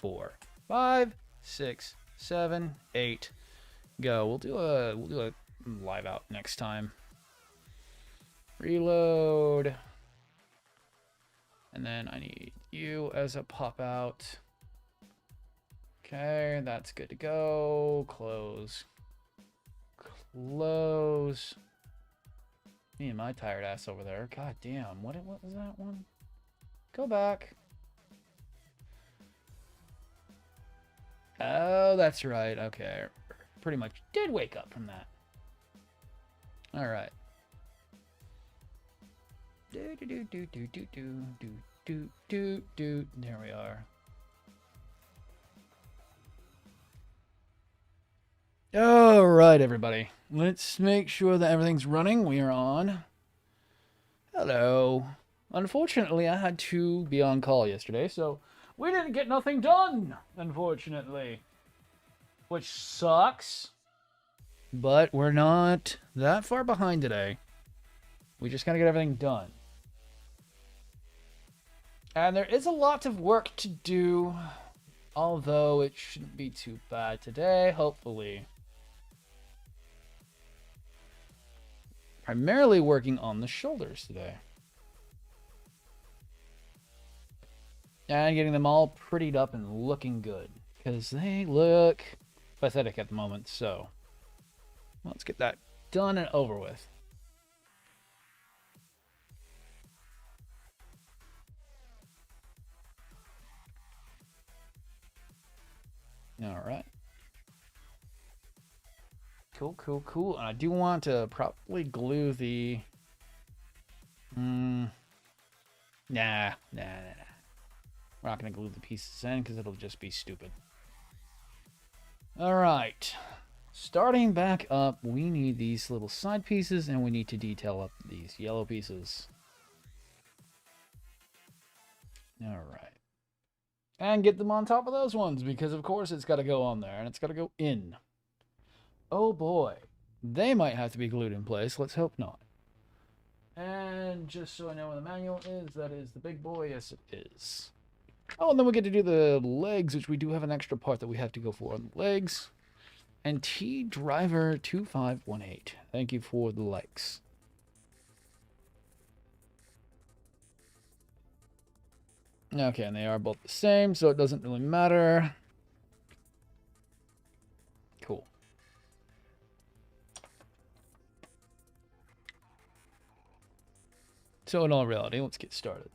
4, 5, 6, 7, 8. Go. We'll do a live out next time. Reload. And then I need you as a pop out. Okay, that's good to go. Close. Close. Me and my tired ass over there. God damn. What was that one? Go back. Oh, that's right. Okay. Pretty much did wake up from that. All right. There we are. All right, everybody. Let's make sure that everything's running. We are on. Hello. Unfortunately, I had to be on call yesterday, so we didn't get nothing done, unfortunately. Which sucks. But we're not that far behind today. We just gotta get everything done. And there is a lot of work to do, although it shouldn't be too bad today, hopefully. Primarily working on the shoulders today. And getting them all prettied up and looking good. Because they look pathetic at the moment, so let's get that done and over with. All right. Cool, cool, cool. And I do want to probably glue the... Nah. We're not going to glue the pieces in because it'll just be stupid. All right. Starting back up, we need these little side pieces and we need to detail up these yellow pieces. All right. And get them on top of those ones because, of course, it's got to go on there and it's got to go in. Oh boy, they might have to be glued in place. Let's hope not. And just so I know where the manual is, that is the big boy. Yes, it is. Oh, and then we get to do the legs, which we do have an extra part that we have to go for on the legs. And T Driver 2518. Thank you for the likes. Okay, and they are both the same, so it doesn't really matter. Cool. So in all reality, let's get started.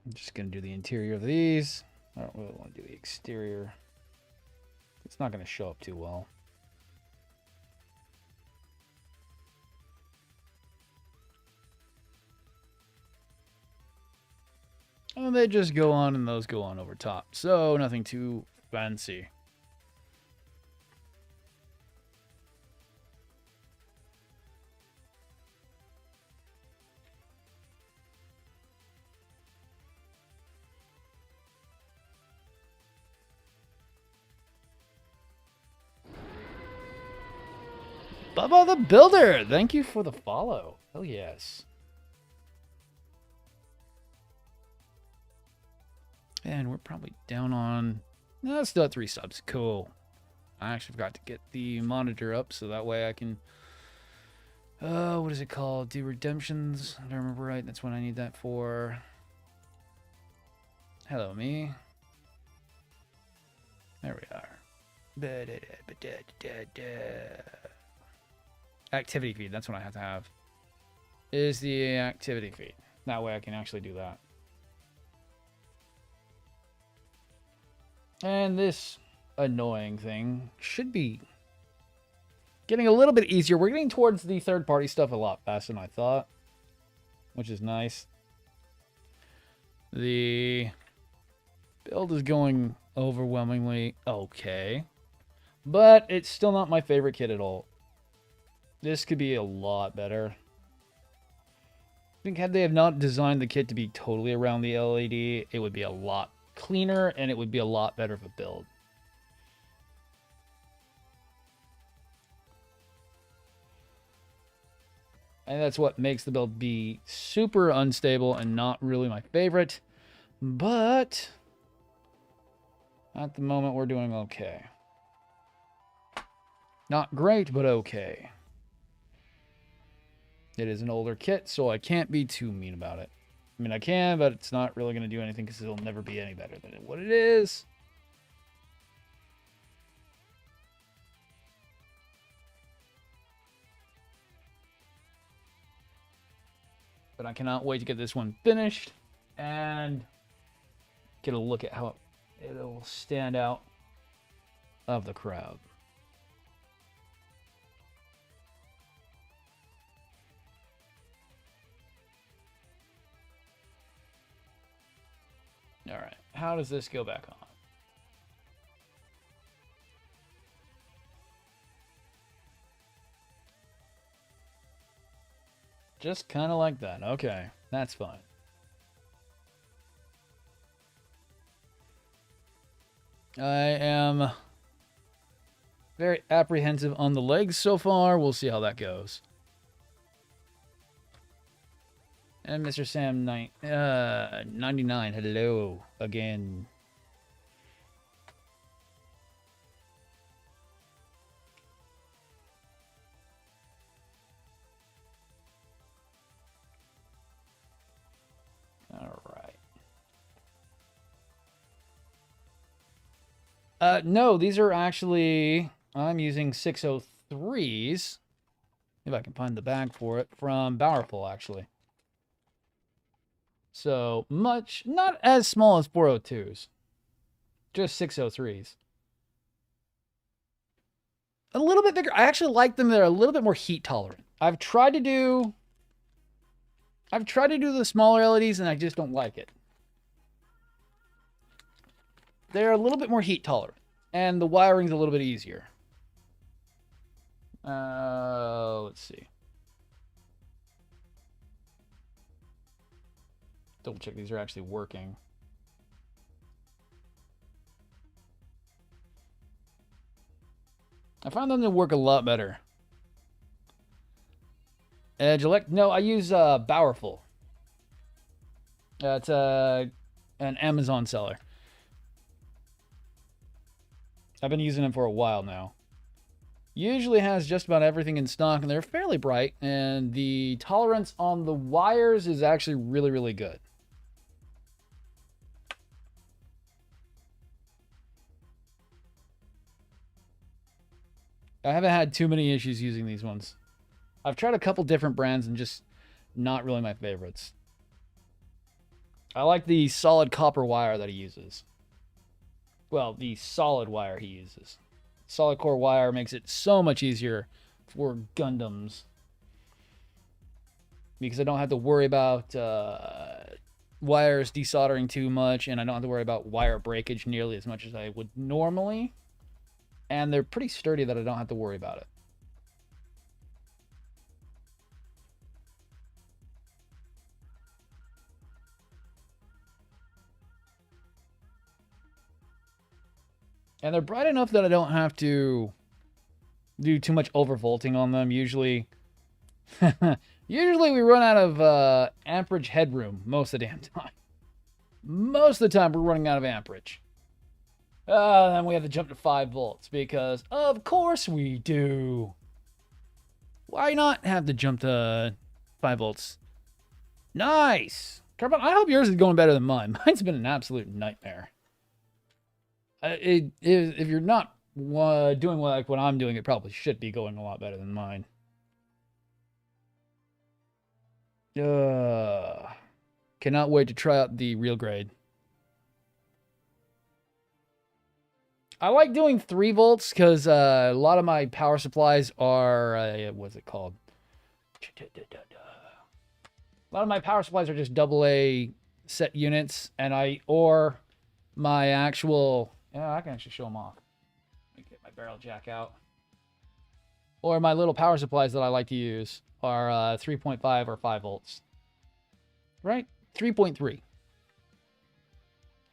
I'm just going to do the interior of these. I don't really want to do the exterior. It's not going to show up too well. And they just go on and those go on over top. So nothing too fancy. Bubba the Builder, thank you for the follow. Oh yes. And we're probably down on... No, still at 3 subs. Cool. I actually forgot to get the monitor up so that way I can... what is it called? Do redemptions? If I remember right, that's what I need that for. Hello, me. There we are. Activity feed, that's what I have to have. Is the activity feed. That way I can actually do that. And this annoying thing should be getting a little bit easier. We're getting towards the third-party stuff a lot faster than I thought, which is nice. The build is going overwhelmingly okay, but it's still not my favorite kit at all. This could be a lot better. I think had they have not designed the kit to be totally around the LED, it would be a lot cleaner, and it would be a lot better of a build. And that's what makes the build be super unstable and not really my favorite. But at the moment, we're doing okay. Not great, but okay. It is an older kit, so I can't be too mean about it. I mean, I can, but it's not really going to do anything because it'll never be any better than what it is. But I cannot wait to get this one finished and get a look at how it'll stand out of the crowd. All right, how does this go back on? Just kind of like that. Okay, that's fine. I am very apprehensive on the legs so far. We'll see how that goes. And Mr. Sam 99, hello again. All right. No, these are actually, I'm using 603s. If I can find the bag for it, from Bowerful, actually. So much, not as small as 402s. Just 603s. A little bit bigger. I actually like them. They're a little bit more heat tolerant. I've tried to do the smaller LEDs and I just don't like it. They're a little bit more heat tolerant. And the wiring's a little bit easier. Let's see. Double check these are actually working. I found them to work a lot better. Edge Elect. No, I use Bowerful. It's an Amazon seller. I've been using them for a while now. Usually has just about everything in stock, and they're fairly bright, and the tolerance on the wires is actually really, really good. I haven't had too many issues using these ones. I've tried a couple different brands and just not really my favorites. I like the solid copper wire that he uses. Well, the solid wire he uses. Solid core wire makes it so much easier for Gundams. Because I don't have to worry about wires desoldering too much, and I don't have to worry about wire breakage nearly as much as I would normally. And they're pretty sturdy that I don't have to worry about it. And they're bright enough that I don't have to do too much overvolting on them. Usually we run out of amperage headroom most of the damn time. Most of the time we're running out of amperage. Then we have to jump to 5 volts because of course we do. Why not have to jump to 5 volts? Nice! Carbon, I hope yours is going better than mine. Mine's been an absolute nightmare. If you're not doing like what I'm doing, it probably should be going a lot better than mine. Cannot wait to try out the real grade. I like doing 3 volts because a lot of my power supplies are, what's it called? A lot of my power supplies are just AA set units, and or my actual, I can actually show them off. Let me get my barrel jack out. Or my little power supplies that I like to use are 3.5 or 5 volts. Right? 3.3.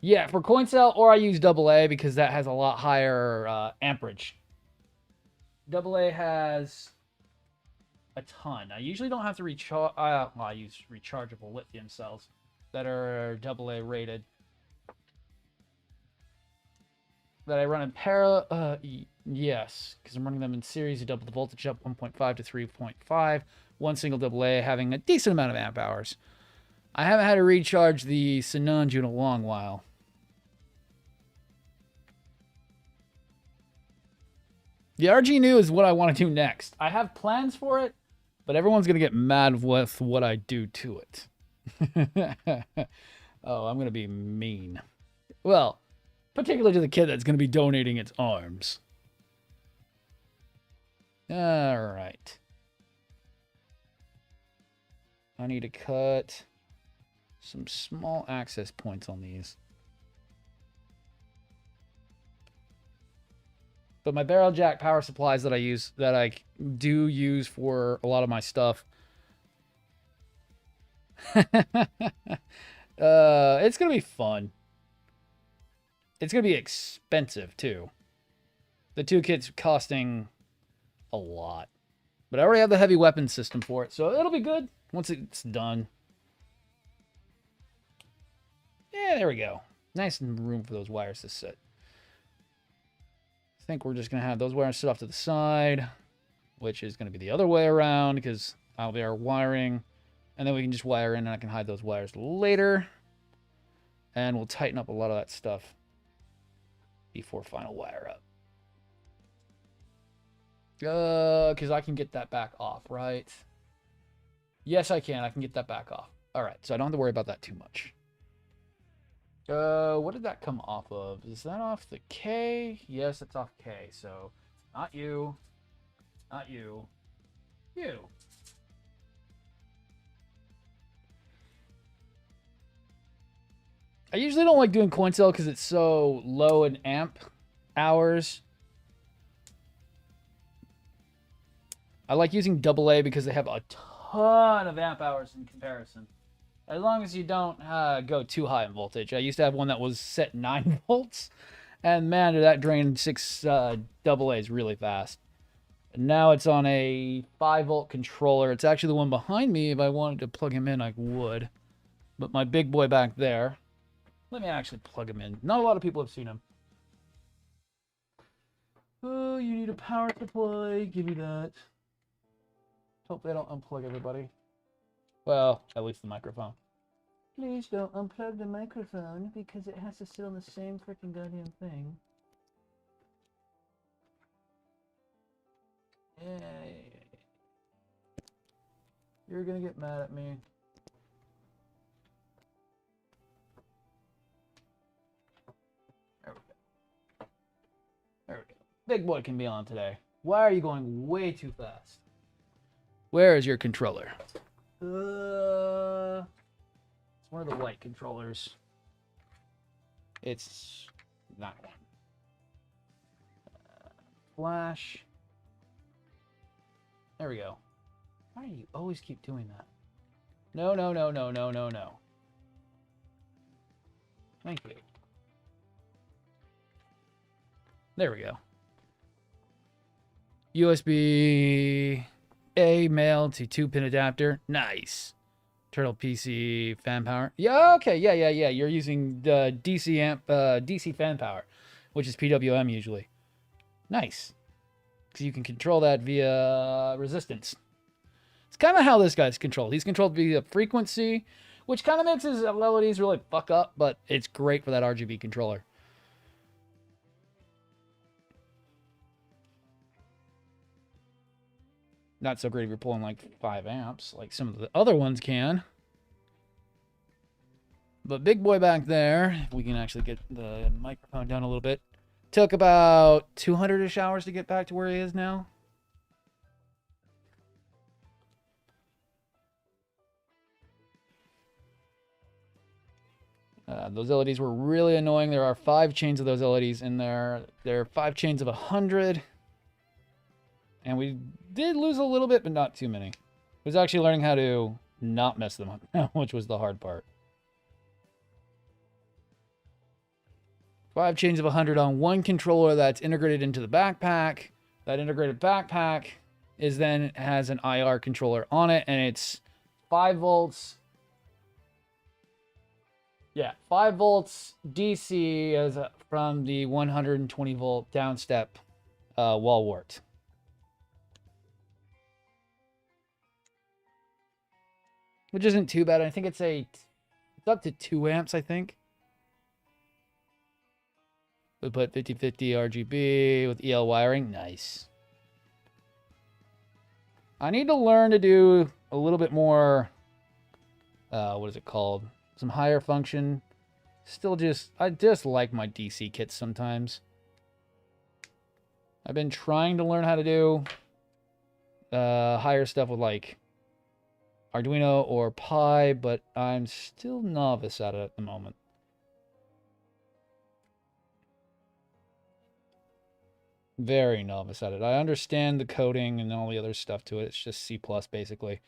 Yeah, for coin cell, or I use AA because that has a lot higher amperage. AA has a ton. I usually don't have to recharge. Well, I use rechargeable lithium cells that are AA rated. That I run in parallel. Yes, because I'm running them in series. You double the voltage up 1.5 to 3.5. One single AA having a decent amount of amp hours. I haven't had to recharge the Sinanju in a long while. The RG new is what I want to do next. I have plans for it, but everyone's going to get mad with what I do to it. Oh, I'm going to be mean. Well, particularly to the kid that's going to be donating its arms. All right. I need to cut some small access points on these. But my barrel jack power supplies that I do use for a lot of my stuff. It's gonna be fun. It's gonna be expensive too. The two kits costing a lot. But I already have the heavy weapon system for it, so it'll be good once it's done. Yeah, there we go. Nice room for those wires to sit. I think we're just going to have those wires sit off to the side, which is going to be the other way around because I'll be our wiring. And then we can just wire in and I can hide those wires later. And we'll tighten up a lot of that stuff before final wire up. Because I can get that back off, right? Yes, I can. I can get that back off. All right, so I don't have to worry about that too much. What did that come off of? Is that off the K? Yes, it's off K. So, not you. Not you. You. I usually don't like doing coin cell because it's so low in amp hours. I like using AA because they have a ton of amp hours in comparison. As long as you don't go too high in voltage. I used to have one that was set 9 volts. And man, did that drain 6 AAs really fast. And now it's on a 5 volt controller. It's actually the one behind me. If I wanted to plug him in, I would. But my big boy back there. Let me actually plug him in. Not a lot of people have seen him. Oh, you need a power supply. Give me that. Hope they don't unplug everybody. Well, at least the microphone. Please don't unplug the microphone because it has to sit on the same freaking goddamn thing. Yay. You're gonna get mad at me. There we go. There we go. Big boy can be on today. Why are you going way too fast? Where is your controller? It's one of the white controllers. It's that one. Flash. There we go. Why do you always keep doing that? No, no, no, no, no, no, no. Thank you. There we go. USB A male to 2-pin adapter. Nice. Turtle PC fan power. Yeah, okay. Yeah. You're using DC fan power, which is PWM usually. Nice. Because you can control that via resistance. It's kind of how this guy's controlled. He's controlled via frequency, which kind of makes his LEDs really fuck up, but it's great for that RGB controller. Not so great if you're pulling like 5 amps, like some of the other ones can. But big boy back there, if we can actually get the microphone down a little bit, took about 200-ish hours to get back to where he is now. Those LEDs were really annoying. There are 5 chains of those LEDs in there. There are 5 chains of 100. And we did lose a little bit, but not too many. It was actually learning how to not mess them up, which was the hard part. 5 chains of 100 on one controller that's integrated into the backpack. That integrated backpack is then has an IR controller on it, and it's 5 volts. Yeah, 5 volts DC as from the 120 volt downstep wall wart. Which isn't too bad. I think it's up to 2 amps, I think. We put 50/50 RGB with EL wiring. Nice. I need to learn to do a little bit more, what is it called? Some higher function. I just like my DC kits sometimes. I've been trying to learn how to do higher stuff with like Arduino or Pi, but I'm still novice at it at the moment. Very novice at it. I understand the coding and all the other stuff to it. It's just C+, basically.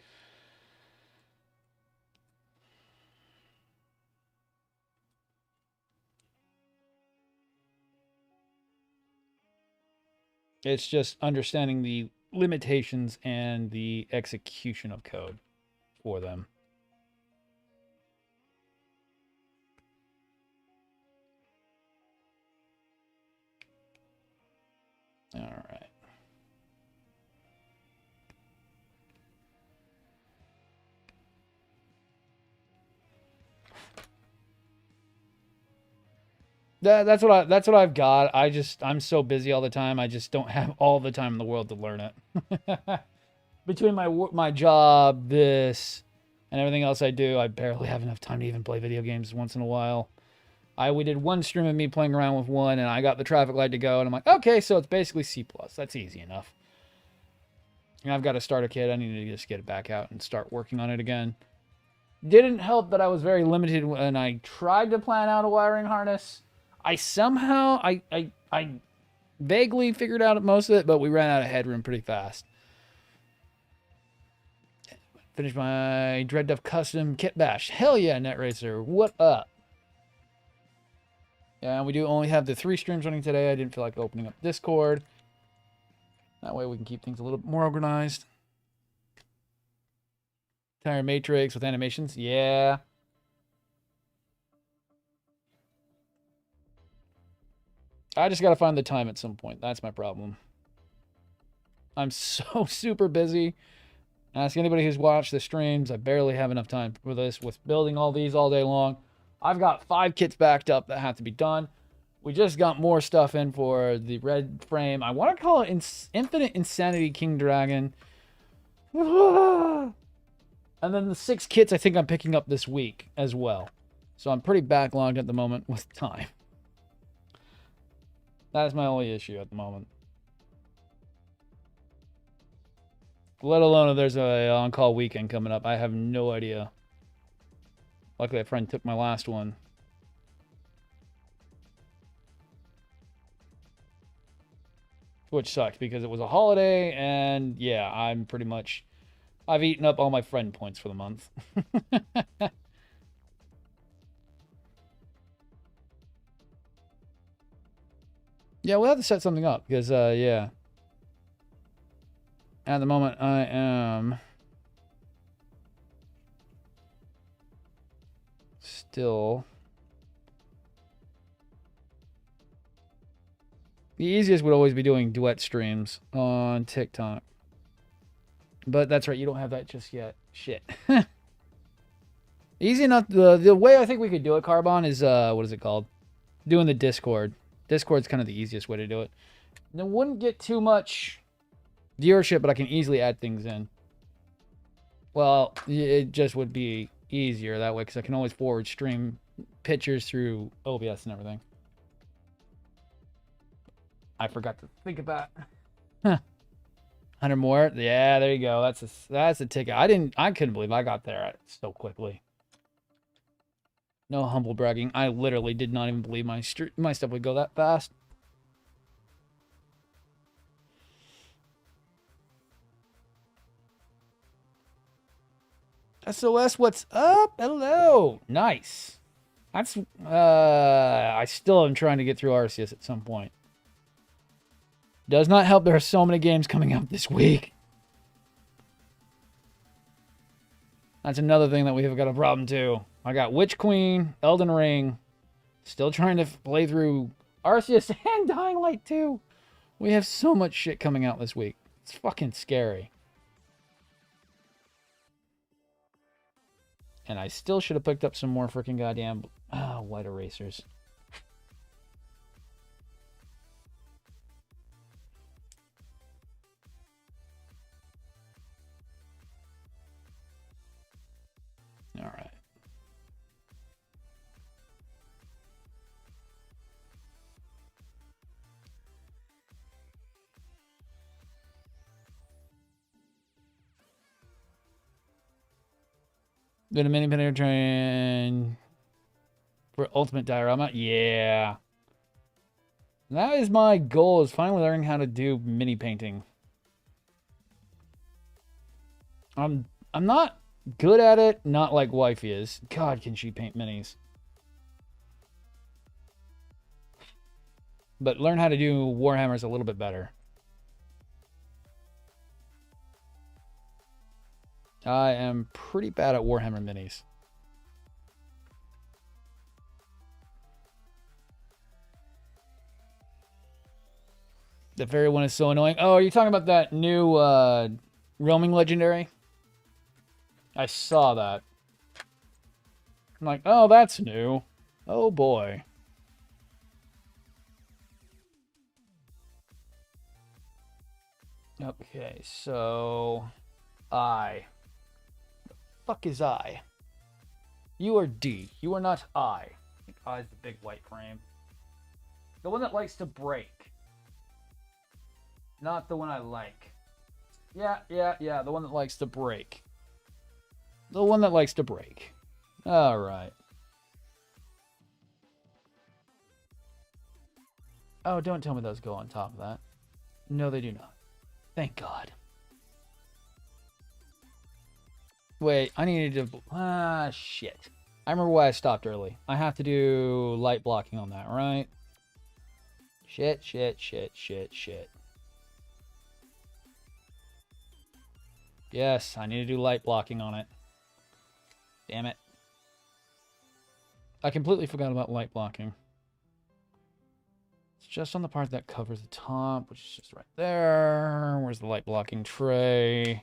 It's just understanding the limitations and the execution of code for them. All right. That's what I've got. I'm so busy all the time. I just don't have all the time in the world to learn it. Between my job, this, and everything else I do, I barely have enough time to even play video games once in a while. We did one stream of me playing around with one, and I got the traffic light to go, and I'm like, okay, so it's basically C+. That's easy enough. And I've got a starter kit. I need to just get it back out and start working on it again. Didn't help that I was very limited when I tried to plan out a wiring harness. I somehow, I vaguely figured out most of it, but we ran out of headroom pretty fast. Finished my Dread Duff Custom Kit Bash. Hell yeah, NetRacer. What up? Yeah, we do only have the 3 streams running today. I didn't feel like opening up Discord. That way we can keep things a little more organized. Tire Matrix with animations. Yeah. I just got to find the time at some point. That's my problem. I'm so super busy. Ask anybody who's watched the streams. I barely have enough time for this with building all these all day long. I've got 5 kits backed up that have to be done. We just got more stuff in for the red frame. I want to call it Infinite Insanity King Dragon. And then the 6 kits I think I'm picking up this week as well. So I'm pretty backlogged at the moment with time. That's my only issue at the moment. Let alone if there's a on-call weekend coming up. I have no idea. Luckily, a friend took my last one. Which sucked because it was a holiday, and yeah, I've eaten up all my friend points for the month. Yeah, we'll have to set something up because, yeah. At the moment, I am still... The easiest would always be doing duet streams on TikTok. But that's right, you don't have that just yet. Shit. Easy enough. The way I think we could do it, Carbon, is, what is it called? Doing the Discord. Discord's kind of the easiest way to do it. And it wouldn't get too much viewership, but I can easily add things in. Well, it just would be easier that way because I can always forward stream pictures through OBS and everything. I forgot to think about. 100 more. Yeah, there you go. That's a ticket. I couldn't believe I got there so quickly. No humble bragging. I literally did not even believe my stuff would go that fast. SOS, what's up? Hello. Nice. That's, I still am trying to get through Arceus at some point. Does not help there are so many games coming out this week. That's another thing that we have got a problem too. I got Witch Queen, Elden Ring, still trying to play through Arceus and Dying Light 2. We have so much shit coming out this week. It's fucking scary. And I still should have picked up some more freaking goddamn white erasers. All right. Did a mini painter train for ultimate diorama? Yeah. That is my goal, is finally learning how to do mini painting. I'm not good at it, not like wifey is. God, can she paint minis. But learn how to do Warhammers a little bit better. I am pretty bad at Warhammer minis. The fairy one is so annoying. Oh, are you talking about that new roaming legendary? I saw that. I'm like, oh, that's new. Oh, boy. Okay, so... I. The fuck is I? You are D. You are not I. I think I is the big white frame. The one that likes to break. Not the one I like. Yeah. The one that likes to break. The one that likes to break. Alright. Oh, don't tell me those go on top of that. No, they do not. Thank God. Wait, I needed to... shit. I remember why I stopped early. I have to do light blocking on that, right? Shit. Yes, I need to do light blocking on it. Damn it. I completely forgot about light blocking. It's just on the part that covers the top, which is just right there. Where's the light blocking tray?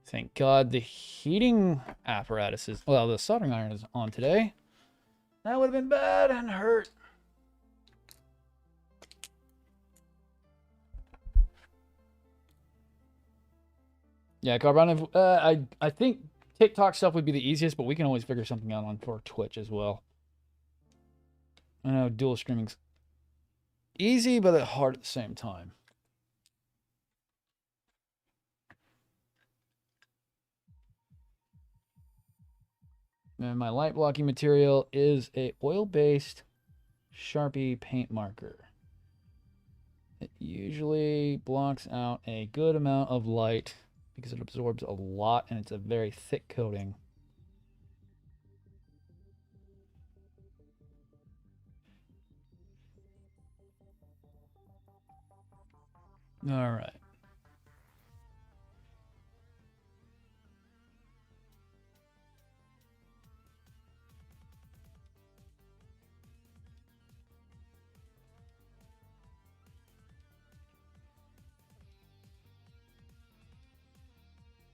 Thank God the heating apparatus is... Well, the soldering iron is on today. That would have been bad and hurt. Yeah, Carbon, I think TikTok stuff would be the easiest, but we can always figure something out on for Twitch as well. I know dual streaming's easy, but hard at the same time. And my light blocking material is a oil-based Sharpie paint marker. It usually blocks out a good amount of light because it absorbs a lot and it's a very thick coating. All right.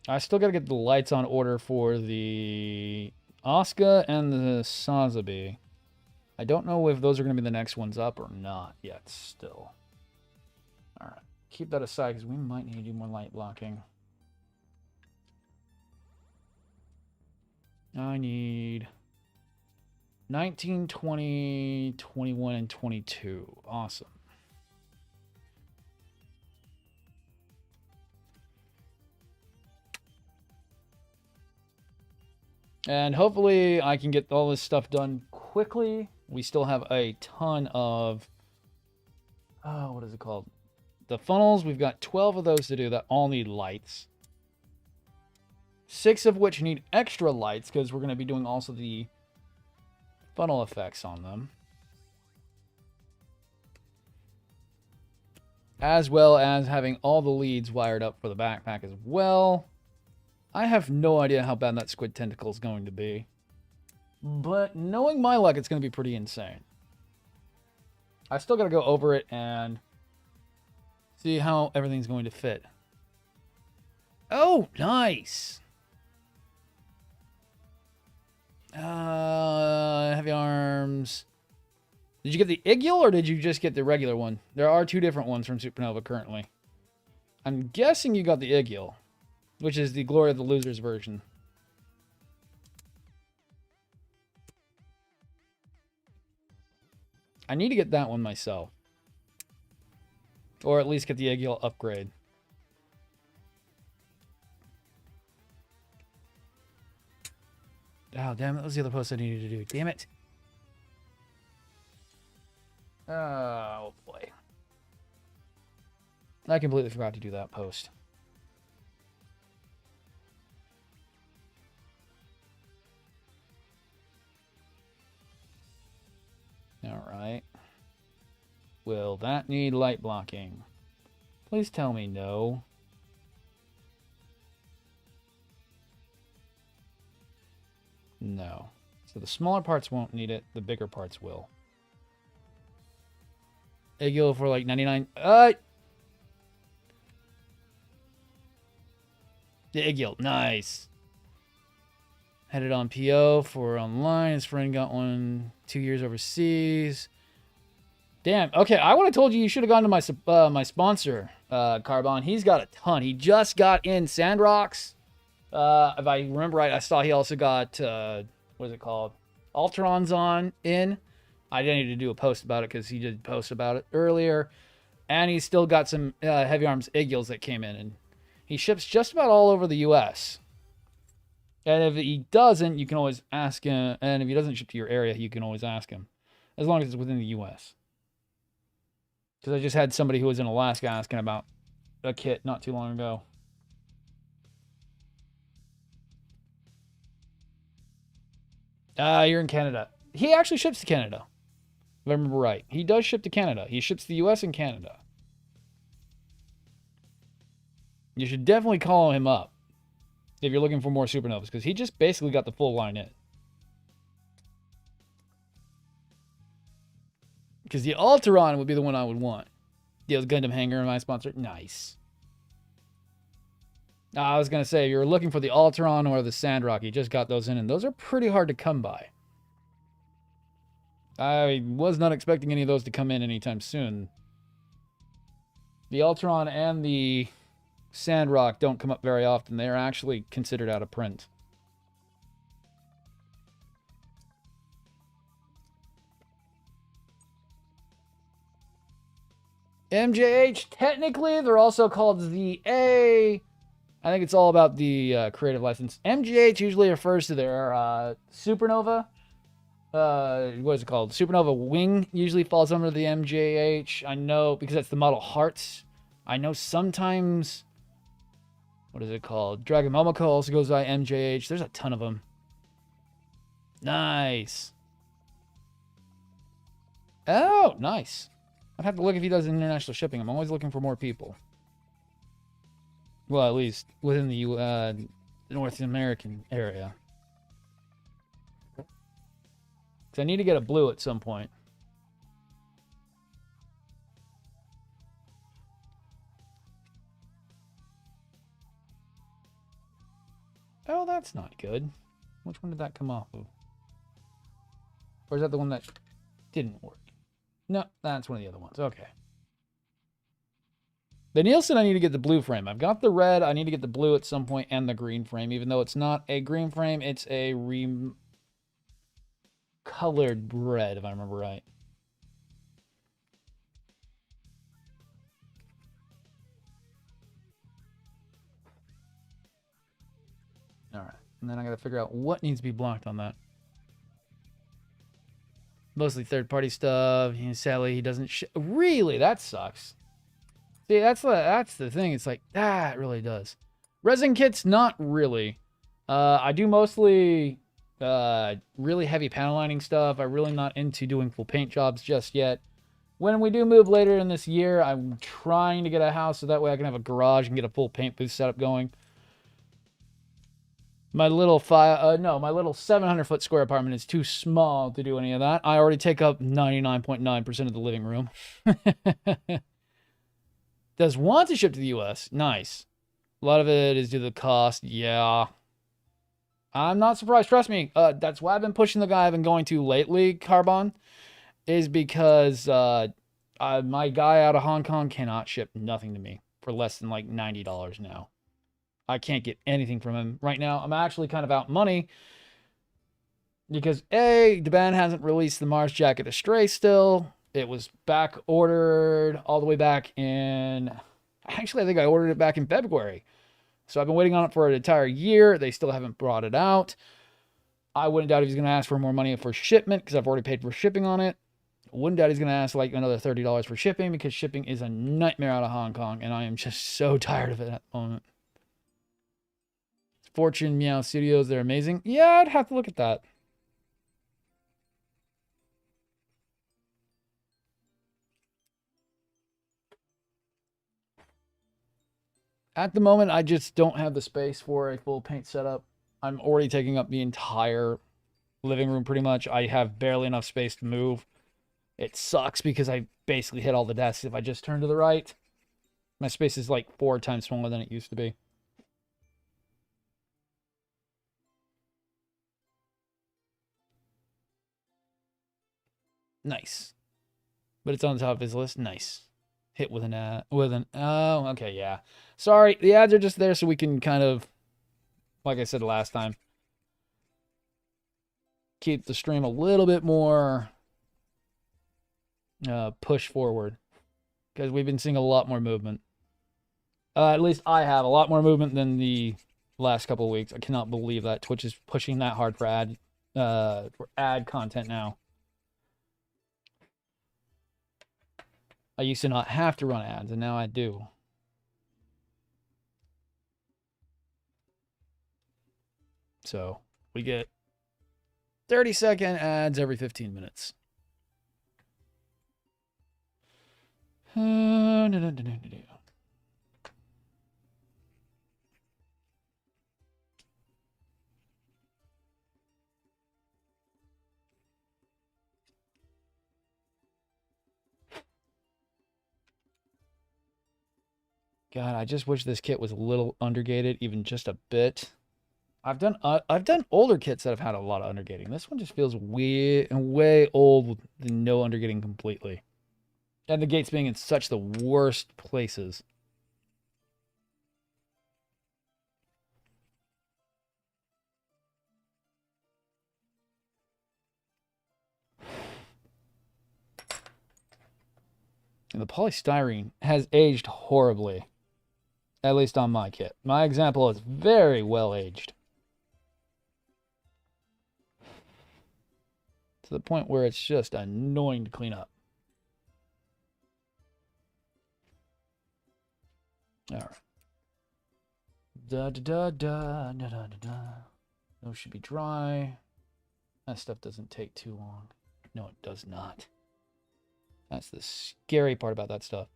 I still got to get the lights on order for the Asuka and the Sazabi. I don't know if those are going to be the next ones up or not yet still. All right. Keep that aside because we might need to do more light blocking. I need 19, 20, 21, and 22. Awesome. And hopefully I can get all this stuff done quickly. We still have a ton of... Oh, what is it called? The funnels. We've got 12 of those to do that all need lights. 6 of which need extra lights because we're going to be doing also the funnel effects on them. As well as having all the leads wired up for the backpack as well. I have no idea how bad that squid tentacle is going to be. But knowing my luck, it's going to be pretty insane. I still got to go over it and see how everything's going to fit. Oh, nice. Heavy arms. Did you get the Igul or did you just get the regular one? There are two different ones from Supernova currently. I'm guessing you got the Igul, which is the Glory of the Losers version. I need to get that one myself. Or at least get the Igul upgrade. Oh, damn, that was the other post I needed to do. Damn it. Oh, boy. I completely forgot to do that post. All right. Will that need light blocking? Please tell me no. No. So the smaller parts won't need it. The bigger parts will. Igul for like 99. The Igul. Nice. Had it on PO for online. His friend got one 2 years overseas. Damn. Okay, I would have told you should have gone to my sponsor, Carbon. He's got a ton. He just got in Sandrocks. If I remember right, I saw he also got, what is it called? Alterons on in. I didn't need to do a post about it because he did post about it earlier. And he's still got some heavy arms Iguls that came in. And he ships just about all over the U.S. And if he doesn't, you can always ask him. And if he doesn't ship to your area, you can always ask him. As long as it's within the U.S. Because I just had somebody who was in Alaska asking about a kit not too long ago. You're in Canada. He actually ships to Canada. If I remember right. He does ship to Canada. He ships to the U.S. and Canada. You should definitely call him up if you're looking for more Supernovas, because he just basically got the full line in. Because the Alteron would be the one I would want. The Gundam Hanger, my sponsor. Nice. I was going to say, if you're looking for the Alteron or the Sandrock, you just got those in, and those are pretty hard to come by. I was not expecting any of those to come in anytime soon. The Alteron and the Sandrock don't come up very often. They're actually considered out of print. MJH, technically, they're also called ZA. I think it's all about the creative license. MGH usually refers to their Supernova. What is it called? Supernova Wing usually falls under the MJH. I know, because that's the model Hearts. I know sometimes, what is it called? Dragon Momoko also goes by MJH. There's a ton of them. Nice. Oh, nice. I'd have to look if he does international shipping. I'm always looking for more people. Well, at least within the North American area. Because I need to get a blue at some point. Oh, that's not good. Which one did that come off of? Or is that the one that didn't work? No, that's one of the other ones. Okay. The Nielsen, I need to get the blue frame. I've got the red. I need to get the blue at some point and the green frame. Even though it's not a green frame, it's a colored red, if I remember right. All right. And then I got to figure out what needs to be blocked on that. Mostly third-party stuff. Sadly, he doesn't... Really? That sucks. See, that's the thing. It's like, it really does. Resin kits, not really. I do mostly really heavy panel lining stuff. I'm really not into doing full paint jobs just yet. When we do move later in this year, I'm trying to get a house so that way I can have a garage and get a full paint booth setup going. My little my little 700-foot square apartment is too small to do any of that. I already take up 99.9% of the living room. Does want to ship to the U.S. Nice. A lot of it is due to the cost. Yeah. I'm not surprised. Trust me. That's why I've been pushing the guy I've been going to lately, Carbon, is because my guy out of Hong Kong cannot ship nothing to me for less than like $90 now. I can't get anything from him right now. I'm actually kind of out money because A, the band hasn't released the Mars Jacket Astray still. It was back ordered all the way back in, actually I think I ordered it back in February. So I've been waiting on it for an entire year. They still haven't brought it out. I wouldn't doubt if he's going to ask for more money for shipment because I've already paid for shipping on it. I wouldn't doubt he's going to ask like another $30 for shipping because shipping is a nightmare out of Hong Kong and I am just so tired of it at the moment. Fortune Meow Studios, they're amazing. Yeah, I'd have to look at that. At the moment, I just don't have the space for a full paint setup. I'm already taking up the entire living room pretty much. I have barely enough space to move. It sucks because I basically hit all the desks if I just turn to the right. My space is like 4 times smaller than it used to be. Nice. But it's on the top of his list. Nice. Hit with an ad. Oh, okay, yeah. Sorry, the ads are just there so we can kind of, like I said last time, keep the stream a little bit more push forward because we've been seeing a lot more movement. At least I have a lot more movement than the last couple of weeks. I cannot believe that Twitch is pushing that hard for ad content now. I used to not have to run ads, and now I do. So we get 30-second ads every 15 minutes. God, I just wish this kit was a little undergated, even just a bit. I've done older kits that have had a lot of undergating. This one just feels way old with no undergating completely. And the gates being in such the worst places. And the polystyrene has aged horribly. At least on my kit. My example is very well aged. To the point where it's just annoying to clean up. Alright. Those should be dry. That stuff doesn't take too long. No, it does not. That's the scary part about that stuff.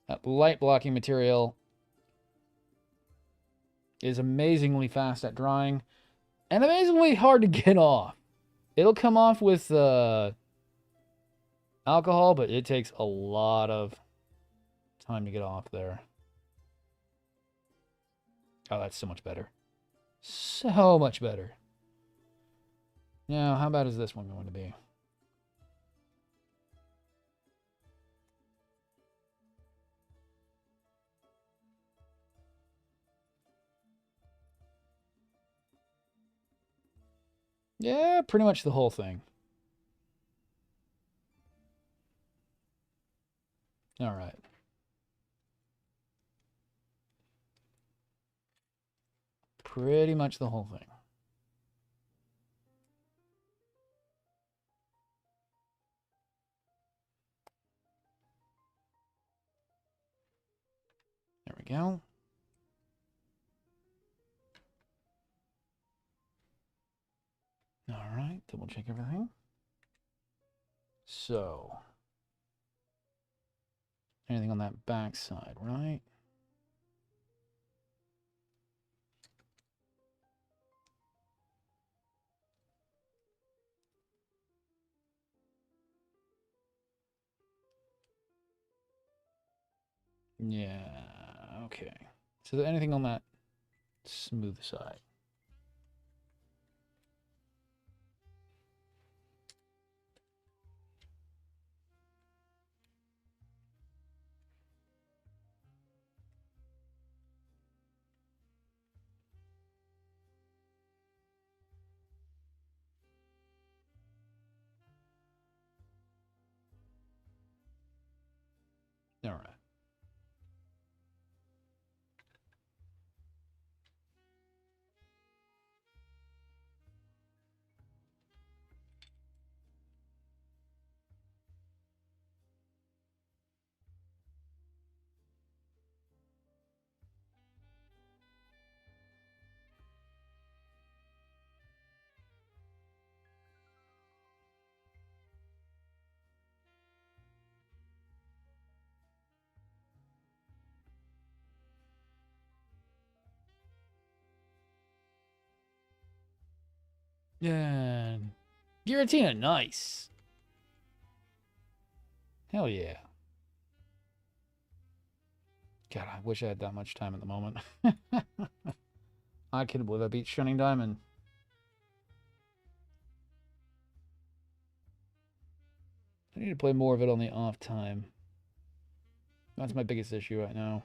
That light blocking material is amazingly fast at drying and amazingly hard to get off. It'll come off with alcohol, but it takes a lot of time to get off there. Oh, that's so much better. So much better. Now, how bad is this one going to be? Yeah, pretty much the whole thing. All right. Pretty much the whole thing. There we go. double check everything. So, anything on that back side, right? Yeah, okay. So anything on that smooth side? All right. Yeah. Giratina, nice. Hell yeah. God, I wish I had that much time at the moment. I couldn't believe I beat Shunning Diamond. I need to play more of it on the off time. That's my biggest issue right now.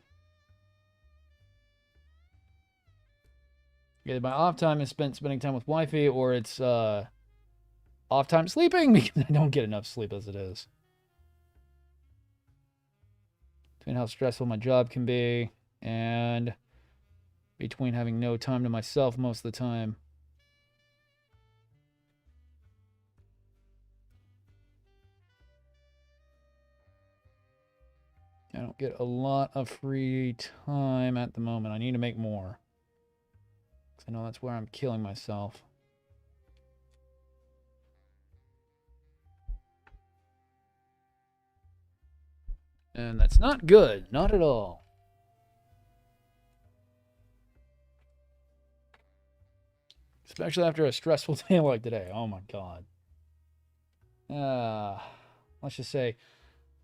Either my off time is spent spending time with wifey, or it's off time sleeping because I don't get enough sleep as it is. Between how stressful my job can be and between having no time to myself most of the time. I don't get a lot of free time at the moment. I need to make more. Because I know that's where I'm killing myself. And that's not good. Not at all. Especially after a stressful day like today. Oh my god. Let's just say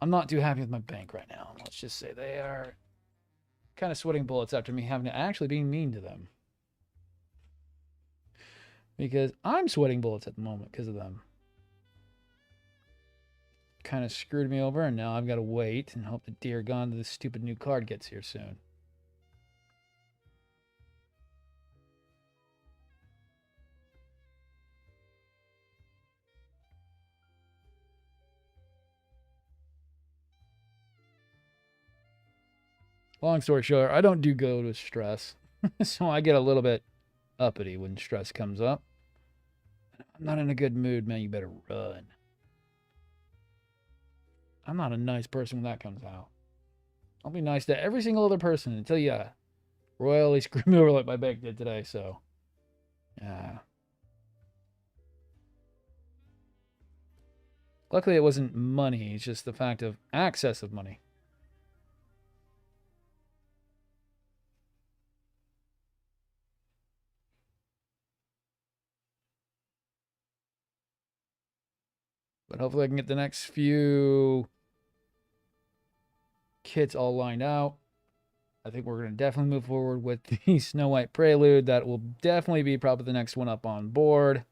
I'm not too happy with my bank right now. Let's just say they are kind of sweating bullets after me having to actually be mean to them. Because I'm sweating bullets at the moment because of them. Kind of screwed me over, and now I've got to wait and hope that dear God this stupid new card gets here soon. Long story short, I don't do good with stress. So I get a little bit uppity when stress comes up. I'm not in a good mood, man. You better run. I'm not a nice person when that comes out. I'll be nice to every single other person until you royally screw me over like my bank did today, so. Yeah. Luckily, it wasn't money. It's just the fact of access of money. But hopefully I can get the next few kits all lined out. I think we're going to definitely move forward with the Snow White Prelude. That will definitely be probably the next one up on board.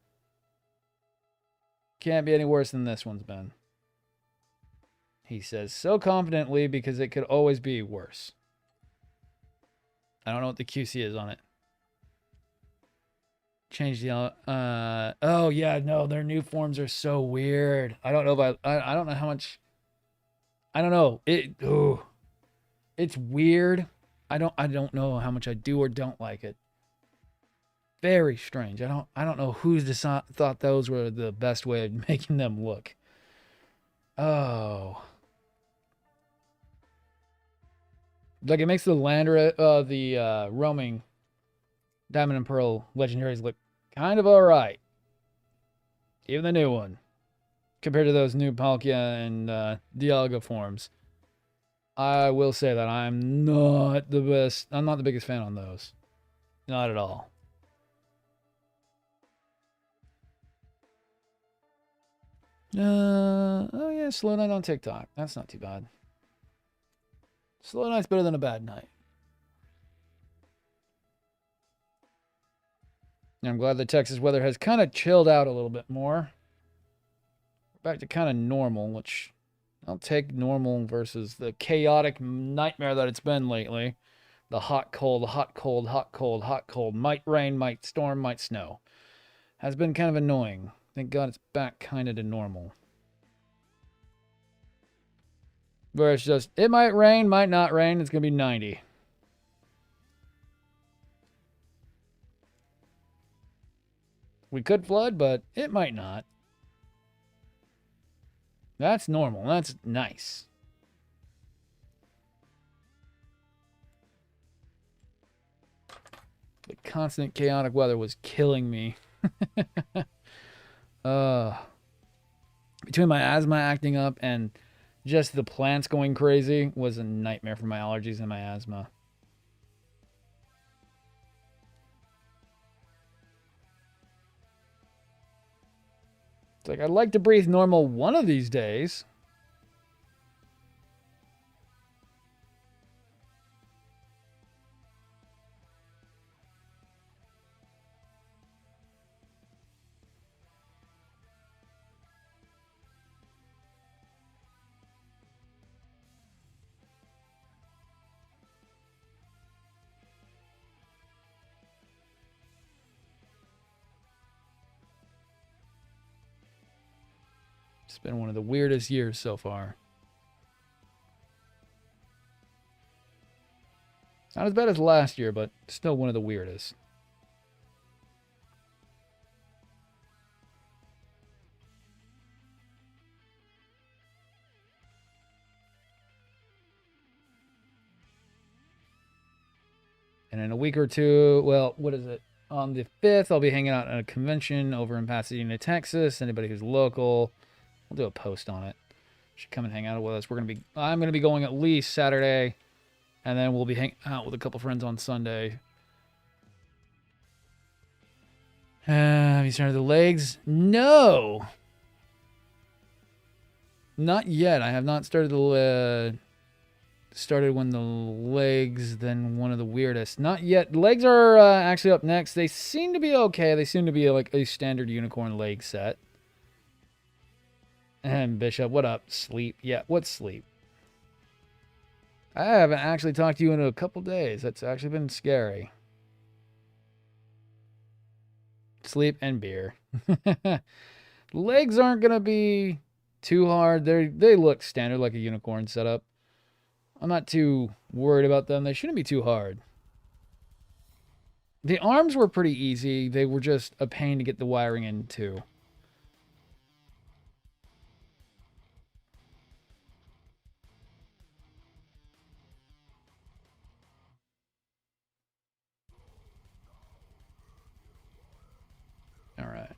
Can't be any worse than this one's been. He says so confidently because it could always be worse. I don't know what the QC is on it. Change the oh yeah, no, their new forms are so weird. I don't know if I don't know how much. I don't know. It's weird. I don't know how much I do or don't like it. Very strange. I don't know who's thought those were the best way of making them look. Oh. Like it makes the lander the roaming Diamond and Pearl legendaries look kind of alright. Even the new one. Compared to those new Palkia and Dialga forms. I will say that I'm not the best. I'm not the biggest fan on those. Not at all. Oh yeah, slow night on TikTok. That's not too bad. Slow night's better than a bad night. And I'm glad the Texas weather has kind of chilled out a little bit more. We're back to kind of normal, which I'll take normal versus the chaotic nightmare that it's been lately. The hot, cold, hot, cold, hot, cold, hot, cold. Might rain, might storm, might snow. Has been kind of annoying. Thank God it's back kind of to normal. Where it's just, it might rain, might not rain. It's going to be 90. We could flood, but it might not. That's normal. That's nice. The constant chaotic weather was killing me. Between my asthma acting up and just the plants going crazy was a nightmare for my allergies and my asthma. It's like, I'd like to breathe normal one of these days. It's been one of the weirdest years so far. Not as bad as last year, but still one of the weirdest. And in a week or two, well, what is it? On the 5th, I'll be hanging out at a convention over in Pasadena, Texas. Anybody who's local, we'll do a post on it. Should come and hang out with us. I'm gonna be going at least Saturday, and then we'll be hanging out with a couple friends on Sunday. Have you started the legs? No, not yet. I have not started the started when the legs, then one of the weirdest. Not yet. Legs are actually up next. They seem to be okay. They seem to be like a standard unicorn leg set. And Bishop, what up? Sleep. Yeah, what's sleep? I haven't actually talked to you in a couple days. That's actually been scary. Sleep and beer. Legs aren't going to be too hard. They look standard like a unicorn setup. I'm not too worried about them. They shouldn't be too hard. The arms were pretty easy. They were just a pain to get the wiring in, too. All right.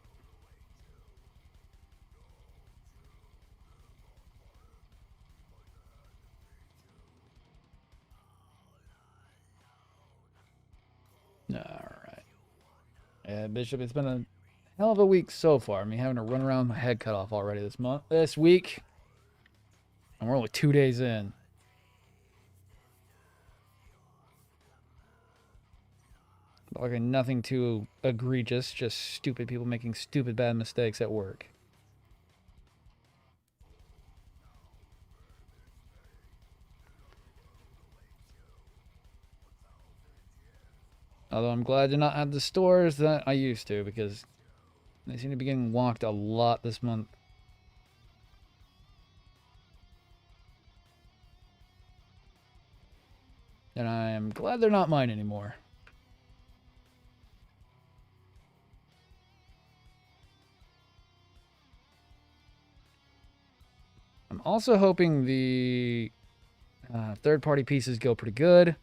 All right. Yeah, Bishop, it's been a hell of a week so far. I mean, having to run around with my head cut off already this week. And we're only 2 days in. Like nothing too egregious, just stupid people making stupid bad mistakes at work. Although I'm glad to not have the stores that I used to, because they seem to be getting walked a lot this month. And I am glad they're not mine anymore. I'm also hoping the third-party pieces go pretty good.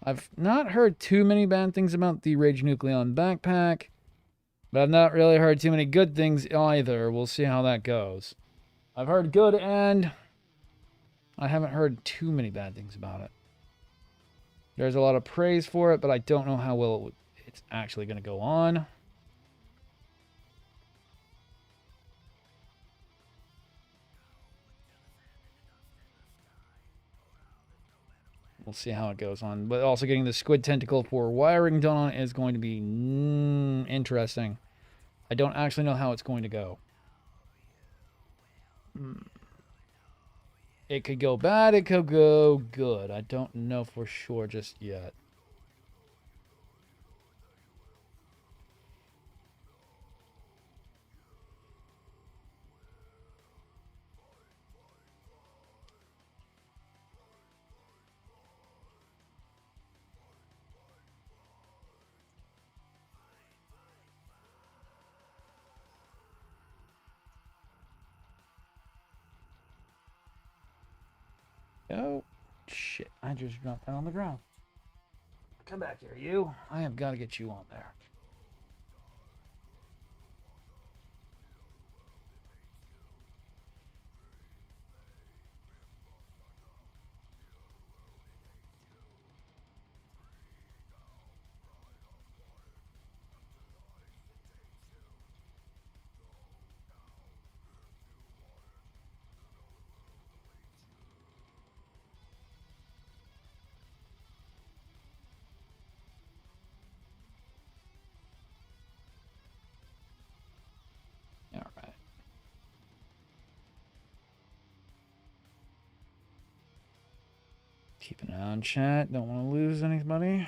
I've not heard too many bad things about the Rage Nucleon backpack. But I've not really heard too many good things either. We'll see how that goes. I've heard good, and I haven't heard too many bad things about it. There's a lot of praise for it, but I don't know how well it's actually going to go on. We'll see how it goes on. But also getting the squid tentacle for wiring done on is going to be interesting. I don't actually know how it's going to go. It could go bad, it could go good. I don't know for sure just yet. Oh, shit. I just dropped that on the ground. Come back here, you. I have got to get you on there. All right. Keep an eye on chat. Don't want to lose anybody.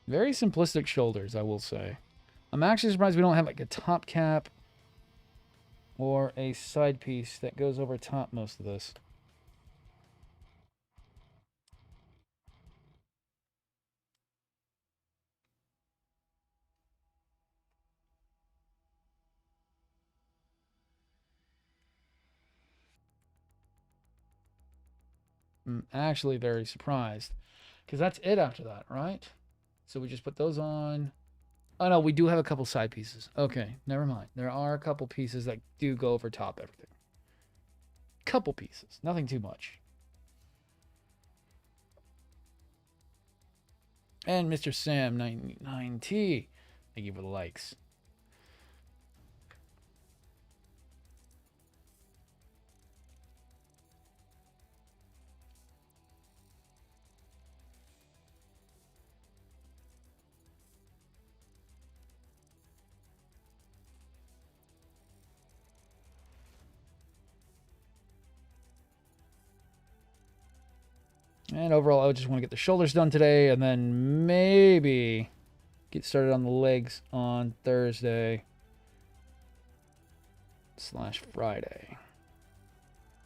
Very simplistic shoulders, I will say. I'm actually surprised we don't have like a top cap or a side piece that goes over top most of this. I'm actually very surprised. Because that's it after that, right? So we just put those on. Oh, no, we do have a couple side pieces. Okay, never mind. There are a couple pieces that do go over top everything. Couple pieces. Nothing too much. And Mr. Sam 99T. Thank you for the likes. And overall, I just want to get the shoulders done today and then maybe get started on the legs on Thursday / Friday.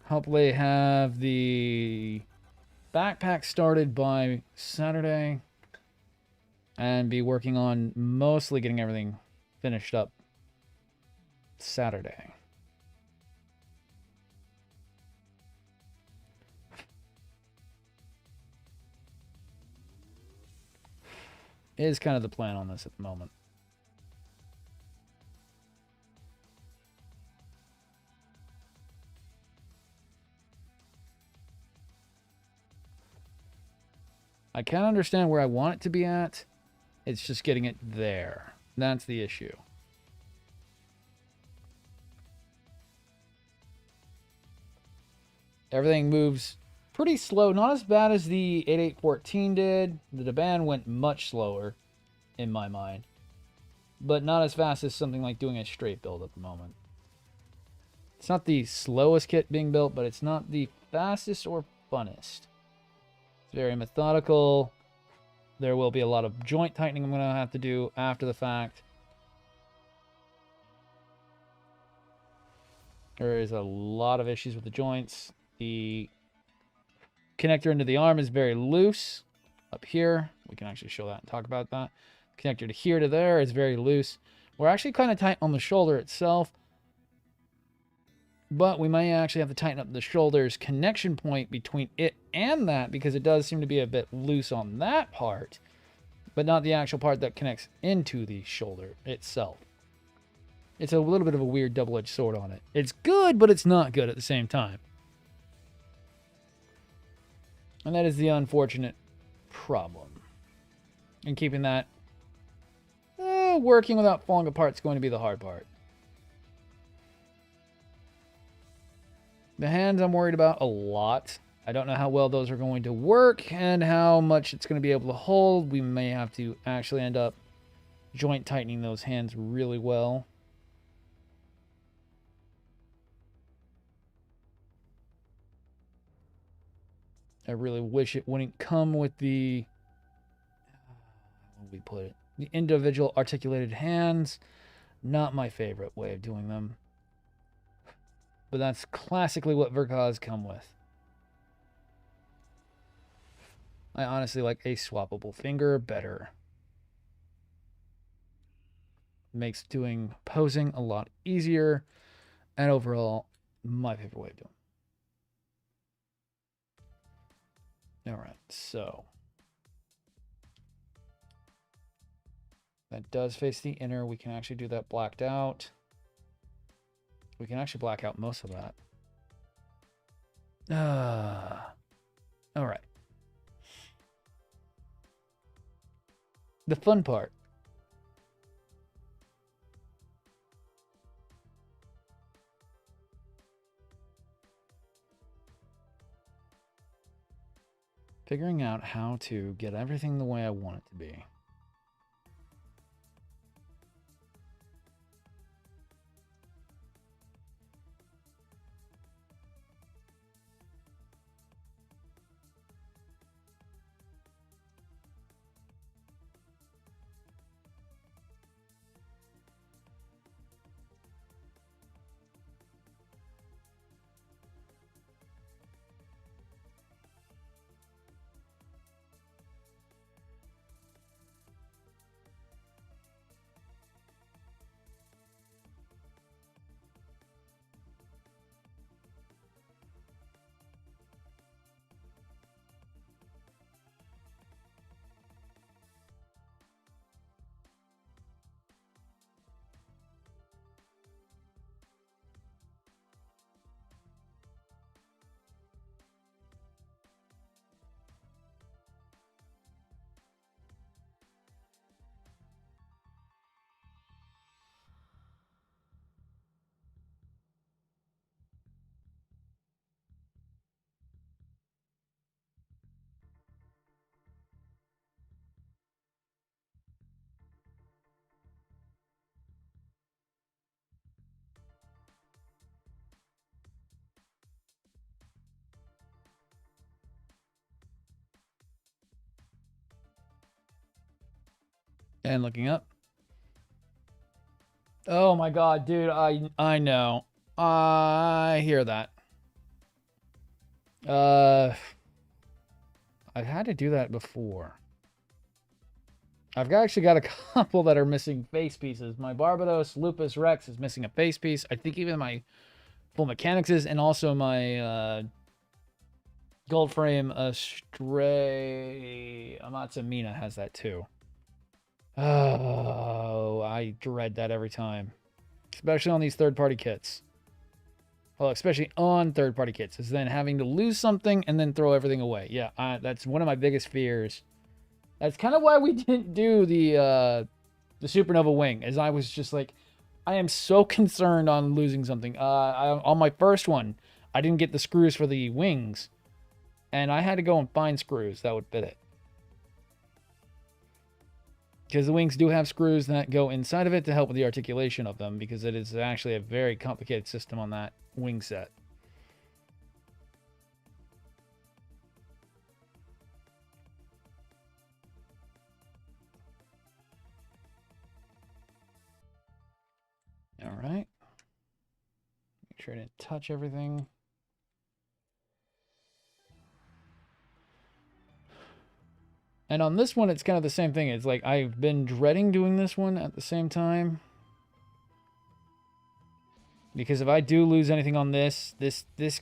Hopefully have the backpack started by Saturday and be working on mostly getting everything finished up Saturday. Is kind of the plan on this at the moment. I can understand where I want it to be at. It's just getting it there. That's the issue. Everything moves pretty slow. Not as bad as the 8814 did. The Daban went much slower, in my mind. But not as fast as something like doing a straight build at the moment. It's not the slowest kit being built, but it's not the fastest or funnest. It's very methodical. There will be a lot of joint tightening I'm going to have to do after the fact. There is a lot of issues with the joints. The connector into the arm is very loose up here. We can actually show that and talk about that. Connector to here to there is very loose. We're actually kind of tight on the shoulder itself. But we may actually have to tighten up the shoulders connection point between it and that, because it does seem to be a bit loose on that part, but not the actual part that connects into the shoulder itself. It's a little bit of a weird double-edged sword on it. It's good, but it's not good at the same time. And that is the unfortunate problem. And keeping that working without falling apart is going to be the hard part. The hands I'm worried about a lot. I don't know how well those are going to work and how much it's going to be able to hold. We may have to actually end up joint tightening those hands really well. I really wish it wouldn't come with the, how would we put it? The individual articulated hands. Not my favorite way of doing them. But that's classically what verkas come with. I honestly like a swappable finger better. Makes doing posing a lot easier. And overall, my favorite way of doing it. Alright, so. That does face the inner. We can actually do that blacked out. We can actually black out most of that. All right. The fun part. Figuring out how to get everything the way I want it to be. And looking up. Oh my god, dude, I know. I hear that. I've had to do that before. I've actually got a couple that are missing face pieces. My Barbados Lupus Rex is missing a face piece. I think even my Full Mechanics is, and also my Gold Frame Stray Amatsamina has that too. Oh, I dread that every time. Especially on these third-party kits. Well, especially on third-party kits, is then having to lose something and then throw everything away. Yeah, that's one of my biggest fears. That's kind of why we didn't do the Supernova wing, as I was just like, I am so concerned on losing something. On my first one, I didn't get the screws for the wings, and I had to go and find screws that would fit it. Because the wings do have screws that go inside of it to help with the articulation of them, because it is actually a very complicated system on that wing set. All right. Make sure I didn't touch everything. And on this one, it's kind of the same thing. It's like I've been dreading doing this one at the same time. Because if I do lose anything on this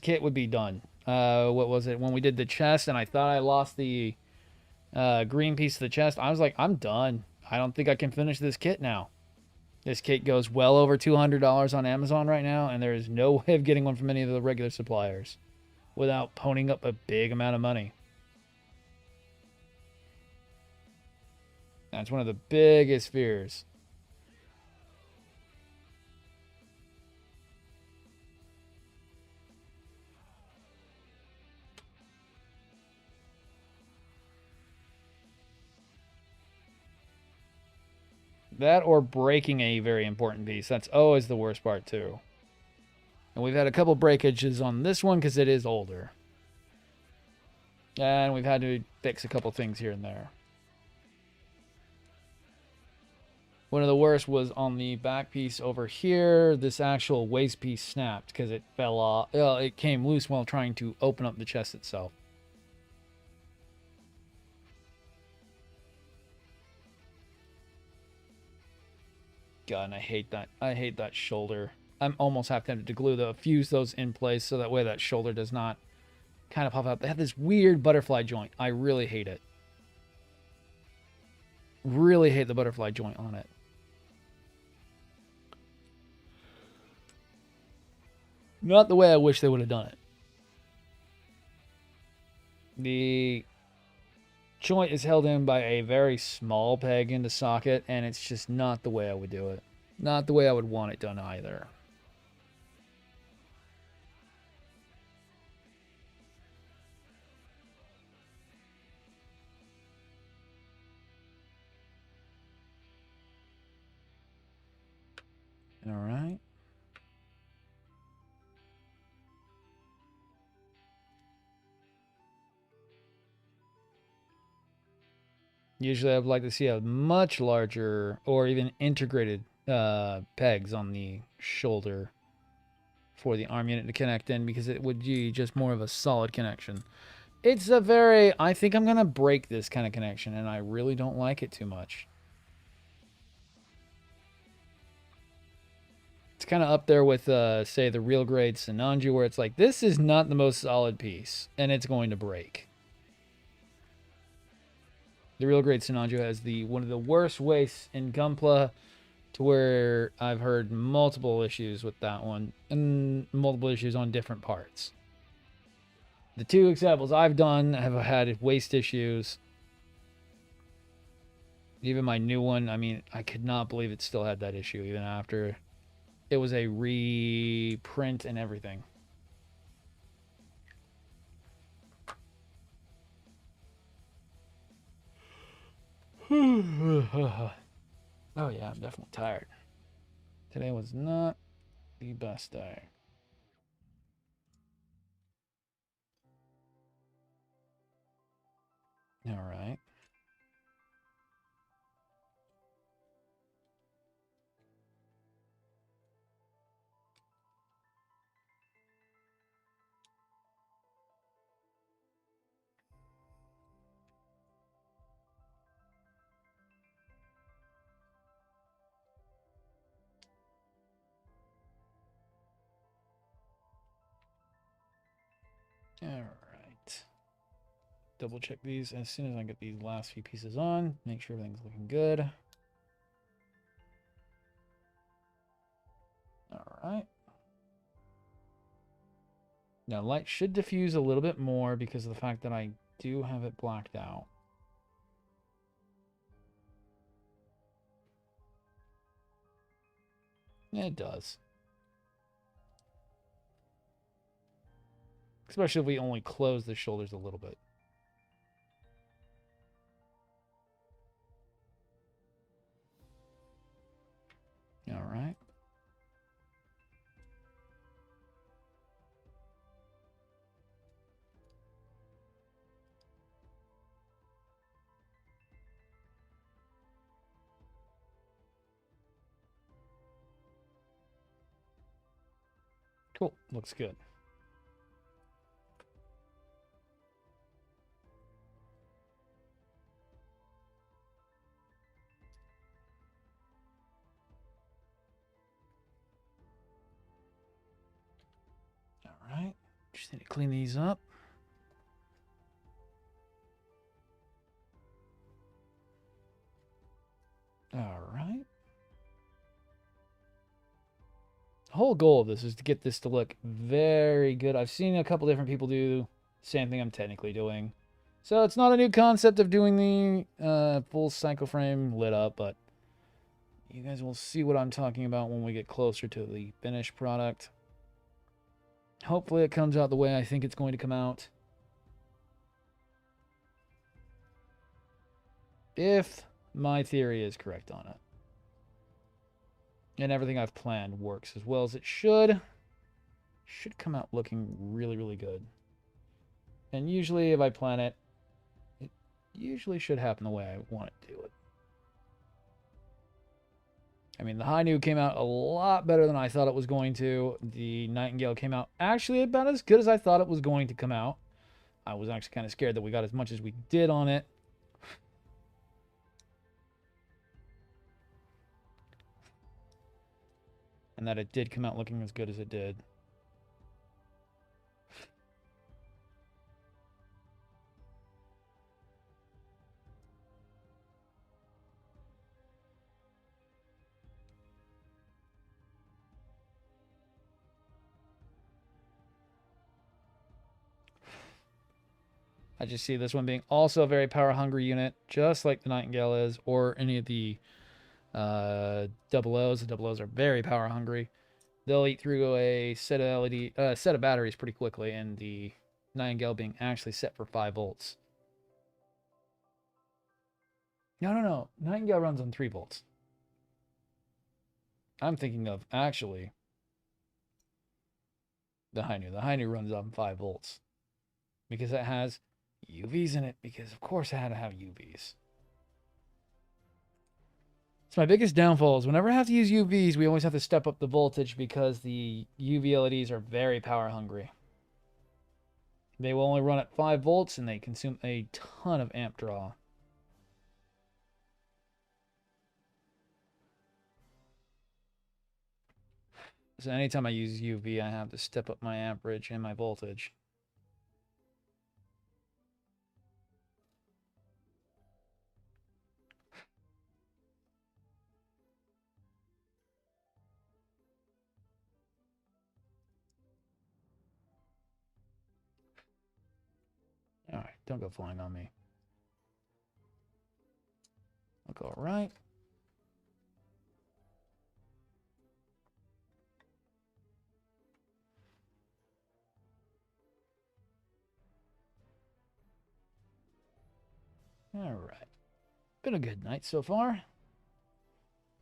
kit would be done. What was it? When we did the chest and I thought I lost the green piece of the chest, I was like, I'm done. I don't think I can finish this kit now. This kit goes well over $200 on Amazon right now, and there is no way of getting one from any of the regular suppliers without ponying up a big amount of money. That's one of the biggest fears. That or breaking a very important piece. That's always the worst part, too. And we've had a couple breakages on this one because it is older. And we've had to fix a couple things here and there. One of the worst was on the back piece over here. This actual waist piece snapped because it fell off. It came loose while trying to open up the chest itself. God, and I hate that. I hate that shoulder. I'm almost half tempted to glue the fuse those in place so that way that shoulder does not kind of pop out. They have this weird butterfly joint. I really hate it. Really hate the butterfly joint on it. Not the way I wish they would have done it. The joint is held in by a very small peg in the socket, and it's just not the way I would do it. Not the way I would want it done either. All right. Usually I'd like to see a much larger or even integrated pegs on the shoulder for the arm unit to connect in because it would be just more of a solid connection. It's a very, I think I'm going to break this kind of connection, and I really don't like it too much. It's kind of up there with, say, the real grade Sinanju, where it's like, this is not the most solid piece, and it's going to break. The real grade Sinanju has one of the worst wastes in Gunpla, to where I've heard multiple issues with that one, and multiple issues on different parts. The two examples I've done have had waste issues. Even my new one, I mean, I could not believe it still had that issue even after it was a reprint and everything. Oh yeah, I'm definitely tired. Today was not the best day. All right. All right. Double check these as soon as I get these last few pieces on. Make sure everything's looking good. All right. Now, light should diffuse a little bit more because of the fact that I do have it blacked out. Yeah, it does. Especially if we only close the shoulders a little bit. All right. Cool. Looks good. Just need to clean these up. All right. The whole goal of this is to get this to look very good. I've seen a couple different people do the same thing I'm technically doing. So it's not a new concept of doing the full cycle frame lit up, but you guys will see what I'm talking about when we get closer to the finished product. Hopefully it comes out the way I think it's going to come out. If my theory is correct on it. And everything I've planned works as well as it should. Should come out looking really, really good. And usually if I plan it, it usually should happen the way I want it to do it. I mean, the High Noon came out a lot better than I thought it was going to. The Nightingale came out actually about as good as I thought it was going to come out. I was actually kind of scared that we got as much as we did on it. And that it did come out looking as good as it did. I just see this one being also a very power-hungry unit, just like the Nightingale is, or any of the double O's. The double O's are very power-hungry. They'll eat through a set of batteries pretty quickly, and the Nightingale being actually set for 5 volts. No. Nightingale runs on 3 volts. I'm thinking of actually the High Noon. The High Noon runs on 5 volts because it has UVs in it, because of course it had to have UVs. It's my biggest downfall is whenever I have to use UVs, we always have to step up the voltage because the UV LEDs are very power hungry. They will only run at 5 volts and they consume a ton of amp draw. So anytime I use UV, I have to step up my amperage and my voltage. All right, don't go flying on me. Look all right. All right. Been a good night so far.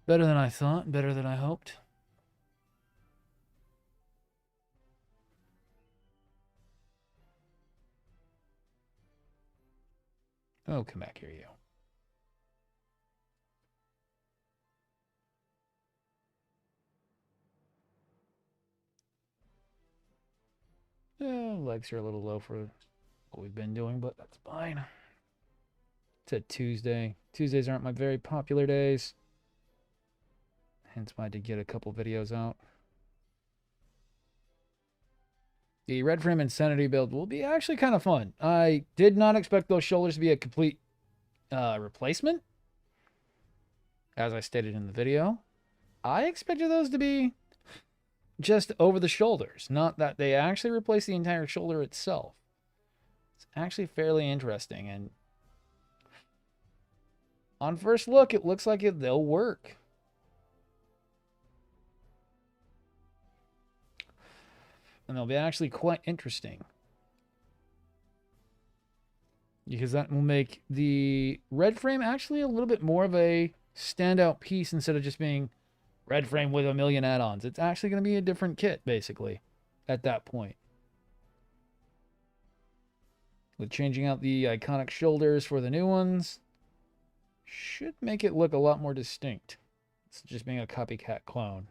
Better than I thought, better than I hoped. Oh, come back here, you. Legs are a little low for what we've been doing, but that's fine. It's a Tuesday. Tuesdays aren't my very popular days. Hence why I did get a couple videos out. The Red Frame Insanity build will be actually kind of fun. I did not expect those shoulders to be a complete replacement. As I stated in the video, I expected those to be just over the shoulders, not that they actually replace the entire shoulder itself. It's actually fairly interesting, and on first look, it looks like they'll work. And they'll be actually quite interesting. Because that will make the red frame actually a little bit more of a standout piece instead of just being red frame with a million add-ons. It's actually going to be a different kit, basically, at that point. With changing out the iconic shoulders for the new ones, should make it look a lot more distinct. It's just being a copycat clone.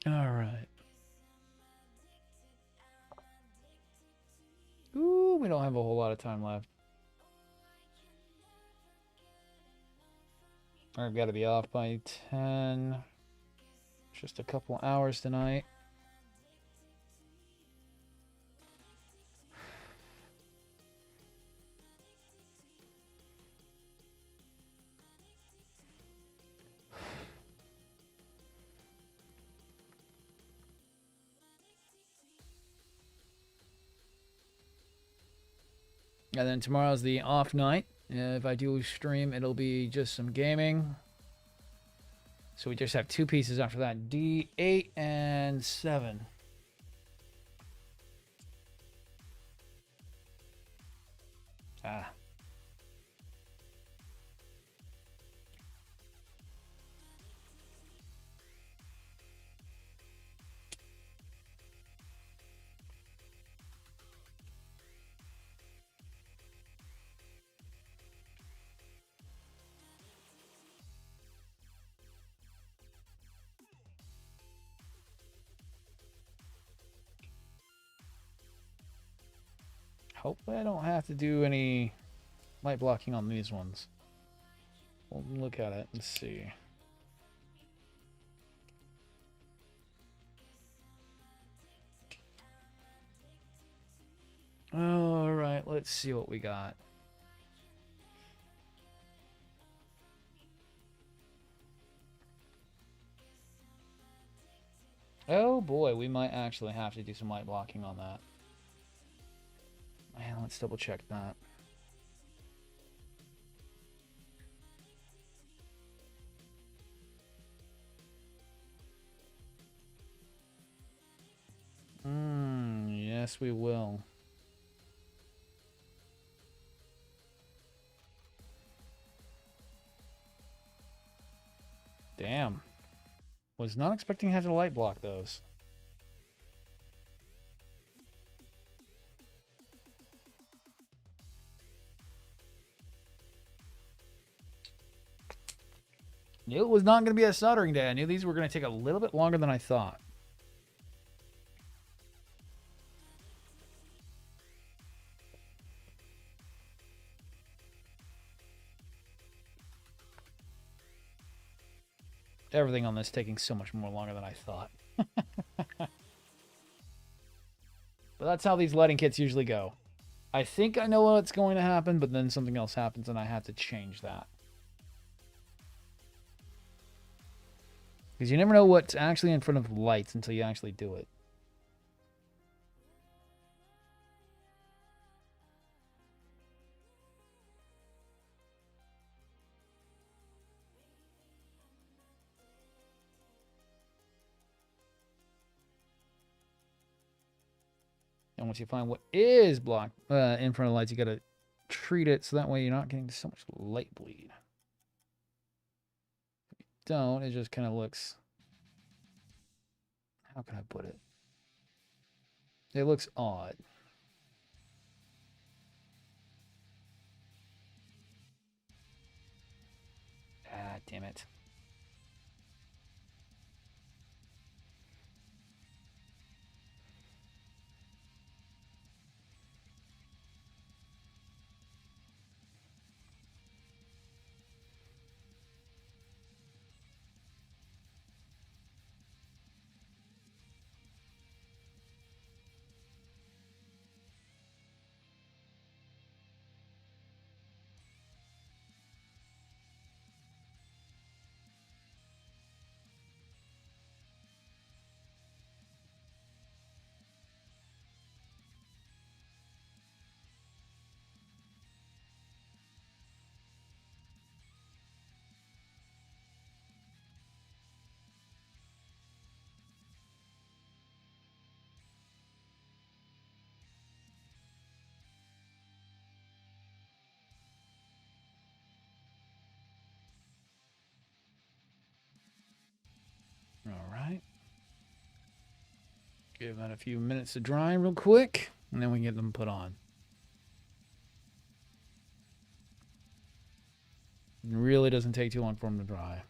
All right. Ooh, we don't have a whole lot of time left. I've got to be off by 10. Just a couple hours tonight. And then tomorrow's the off night. If I do stream, it'll be just some gaming. So we just have 2 pieces after that. D8 and 7. Ah. Hopefully I don't have to do any light blocking on these ones. We'll look at it and see. All right, let's see what we got. Oh boy, we might actually have to do some light blocking on that. Man, let's double check that. Yes, we will. Damn. Was not expecting to have to light block those. Knew it was not going to be a soldering day. I knew these were going to take a little bit longer than I thought. Everything on this taking so much more longer than I thought. But that's how these lighting kits usually go. I think I know what's going to happen, but then something else happens and I have to change that. Because you never know what's actually in front of lights until you actually do it. And once you find what is blocked in front of lights, you got to treat it so that way you're not getting so much light bleed. If you don't, it just kind of looks... How can I put it? It looks odd. Ah, damn it. All right. Give that a few minutes to dry real quick, and then we can get them put on. It really doesn't take too long for them to dry.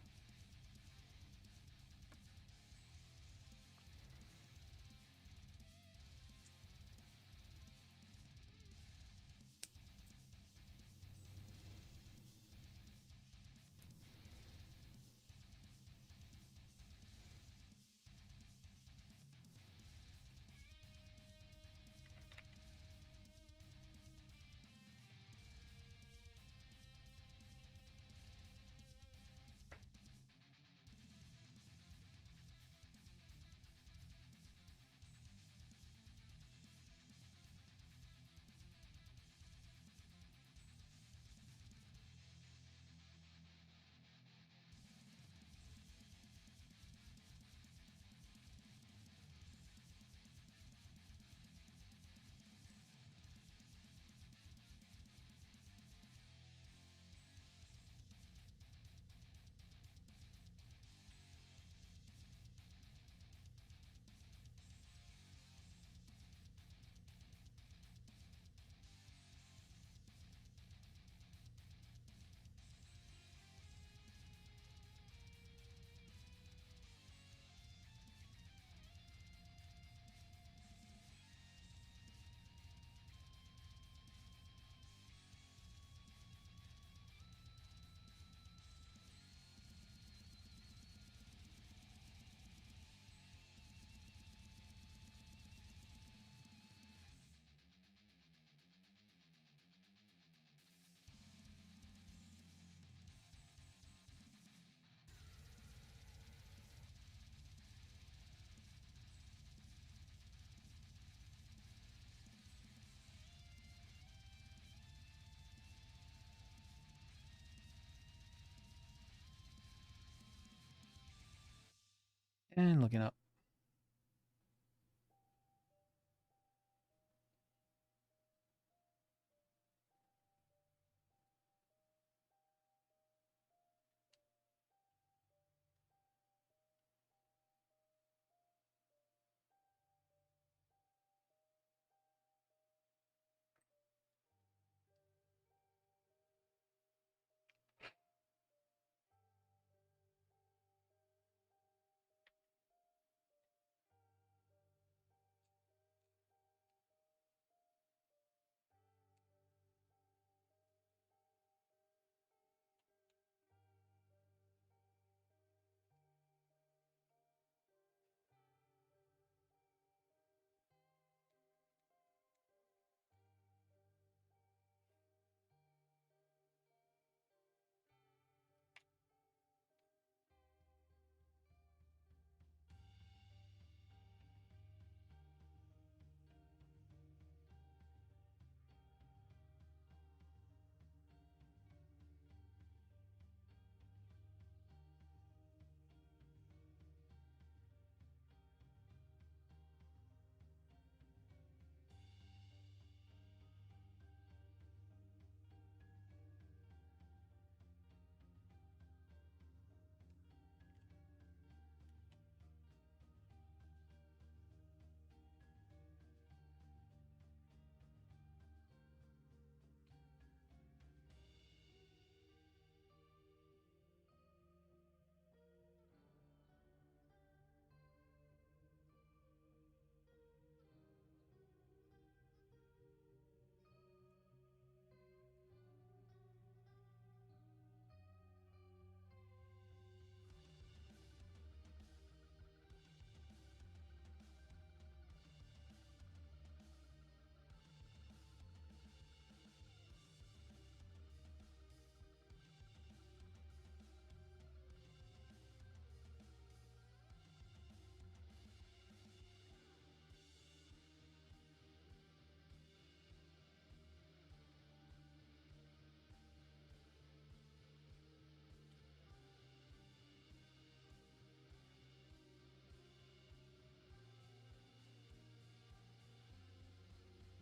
And looking up.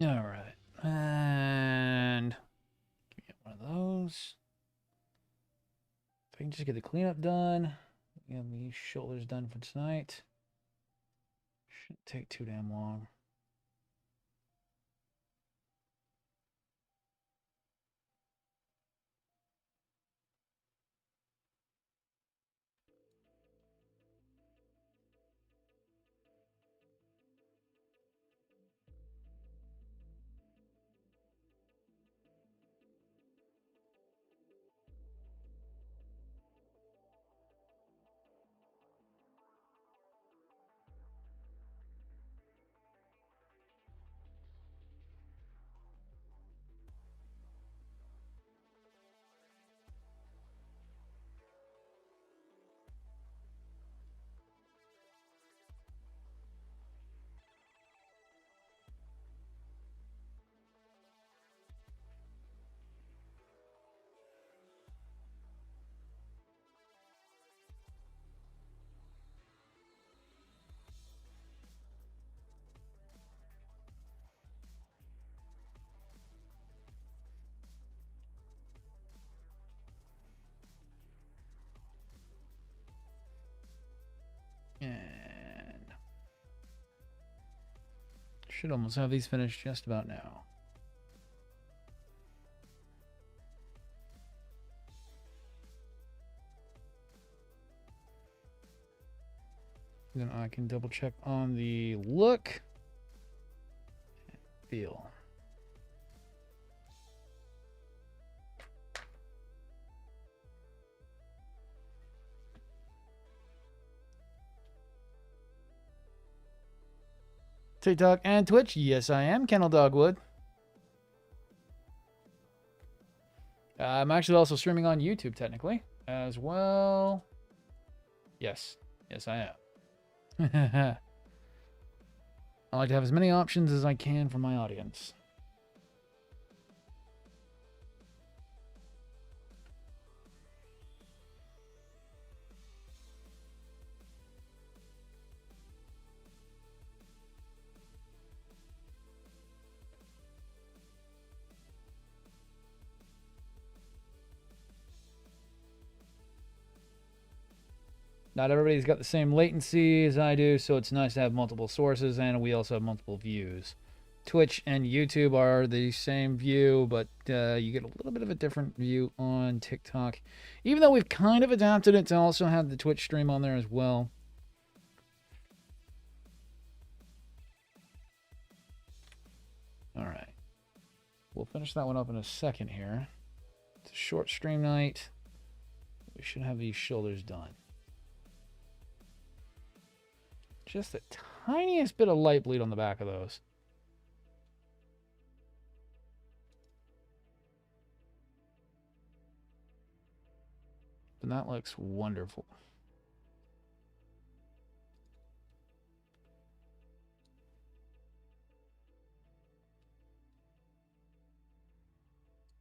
All right. And get one of those. If I can just get the cleanup done, get these shoulders done for tonight. Shouldn't take too damn long. And should almost have these finished just about now. Then I can double check on the look and feel. TikTok and Twitch, yes I am, Kennel Dogwood. I'm actually also streaming on YouTube technically as well. Yes, yes I am. I like to have as many options as I can for my audience. Not everybody's got the same latency as I do, so it's nice to have multiple sources, and we also have multiple views. Twitch and YouTube are the same view, but you get a little bit of a different view on TikTok. Even though we've kind of adapted it to also have the Twitch stream on there as well. All right. We'll finish that one up in a second here. It's a short stream night. We should have these shoulders done. Just the tiniest bit of light bleed on the back of those. And that looks wonderful.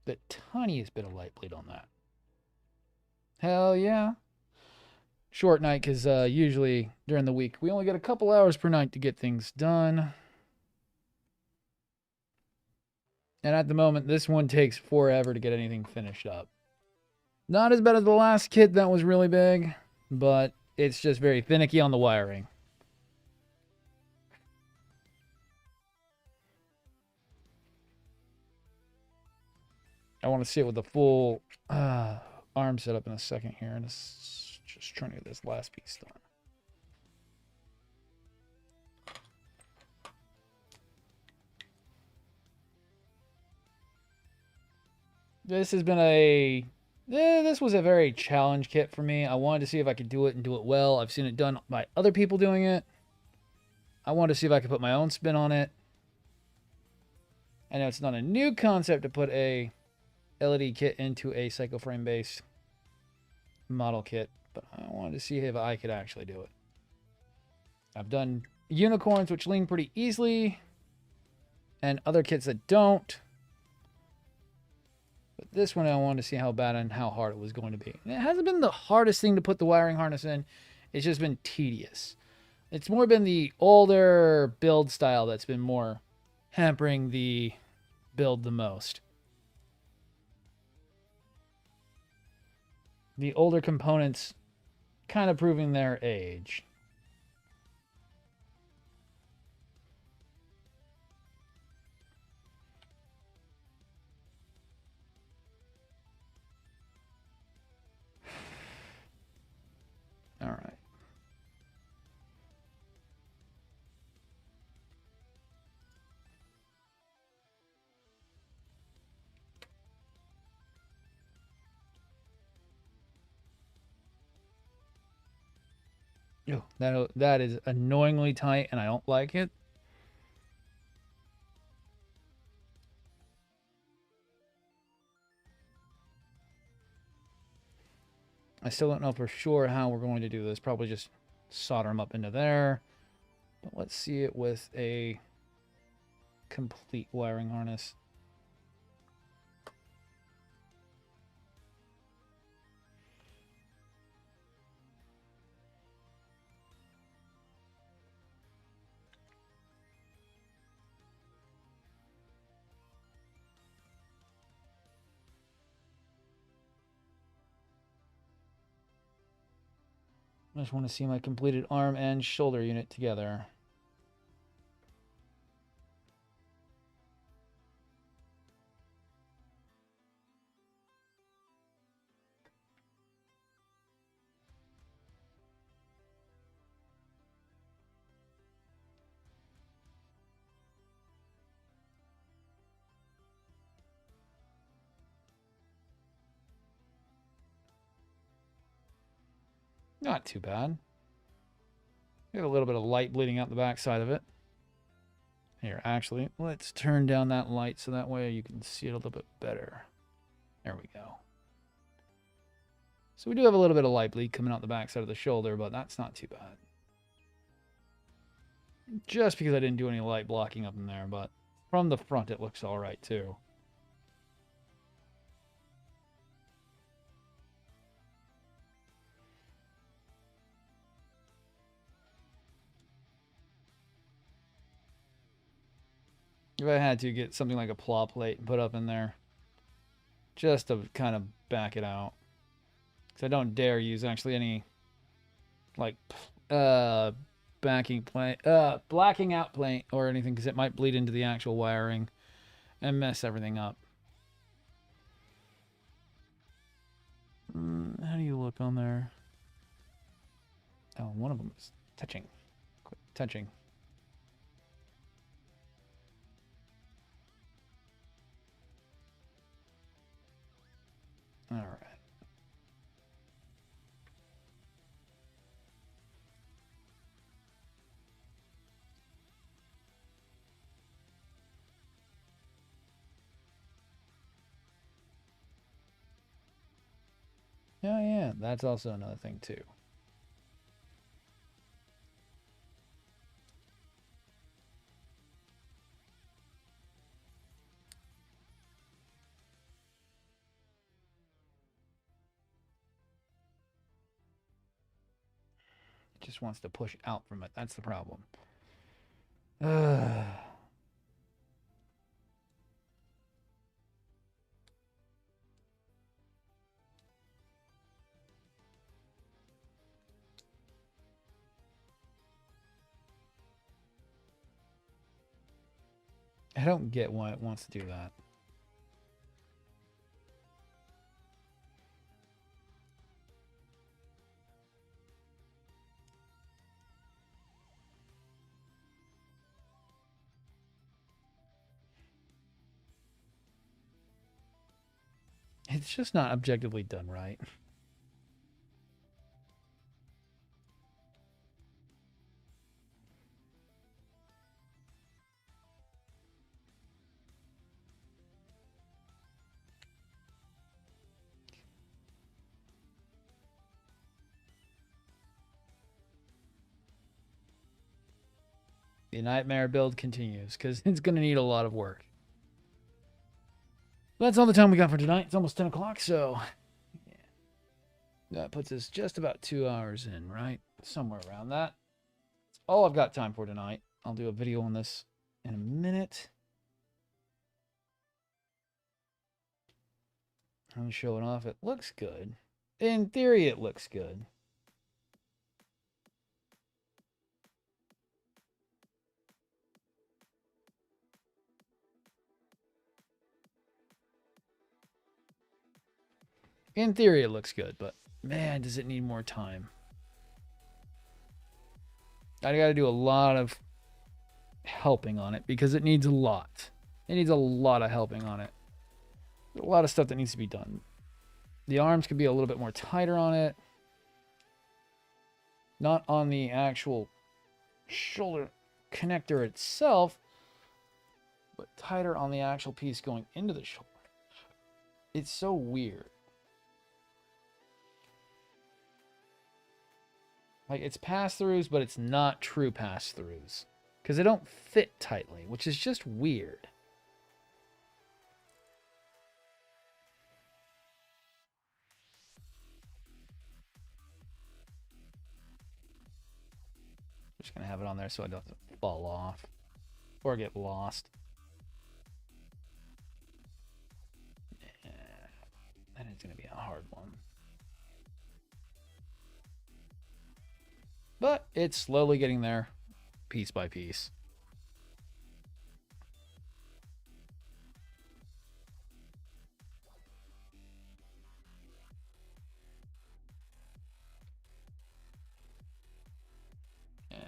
The tiniest bit of light bleed on that. Hell yeah. Short night, because usually during the week we only get a couple hours per night to get things done. And at the moment, this one takes forever to get anything finished up. Not as bad as the last kit that was really big, but it's just very finicky on the wiring. I want to see it with the full arm setup in a second here, and it's just trying to get this last piece done. This has been this was a very challenge kit for me. I wanted to see if I could do it and do it well. I've seen it done by other people doing it. I wanted to see if I could put my own spin on it. I know it's not a new concept to put a LED kit into a psychoframe based model kit, but I wanted to see if I could actually do it. I've done unicorns which lean pretty easily and other kits that don't, but this one I wanted to see how bad and how hard it was going to be. And it hasn't been the hardest thing to put the wiring harness in, it's just been tedious. It's more been the older build style that's been more hampering the build the most. The older components kind of proving their age. All right. Oh, that is annoyingly tight, and I don't like it. I still don't know for sure how we're going to do this. Probably just solder them up into there. But let's see it with a complete wiring harness. I just want to see my completed arm and shoulder unit together. Not too bad. Got a little bit of light bleeding out the back side of it. Here, actually, let's turn down that light so that way you can see it a little bit better. There we go. So we do have a little bit of light bleed coming out the back side of the shoulder, but that's not too bad. Just because I didn't do any light blocking up in there, but from the front it looks all right too. If I had to get something like a plow plate and put up in there, just to kind of back it out. Because I don't dare use actually any like blacking out paint or anything, because it might bleed into the actual wiring and mess everything up. How do you look on there? Oh, one of them is touching. Quit touching. All right. Oh, yeah, that's also another thing, too. It just wants to push out from it. That's the problem. I don't get why it wants to do that. It's just not objectively done right. The nightmare build continues because it's going to need a lot of work. That's all the time we got for tonight. It's almost 10 o'clock, so yeah. That puts us just about 2 hours in, right? Somewhere around that. That's all I've got time for tonight. I'll do a video on this in a minute. I'm showing off. It looks good. In theory, it looks good. In theory, it looks good, but man, does it need more time. I got to do a lot of helping on it because it needs a lot. It needs a lot of helping on it. There's a lot of stuff that needs to be done. The arms could be a little bit more tighter on it. Not on the actual shoulder connector itself, but tighter on the actual piece going into the shoulder. It's so weird. Like, it's pass-throughs, but it's not true pass-throughs. Because they don't fit tightly, which is just weird. I'm just going to have it on there so it doesn't fall off or get lost. Yeah, that is going to be a hard one. But it's slowly getting there, piece by piece. And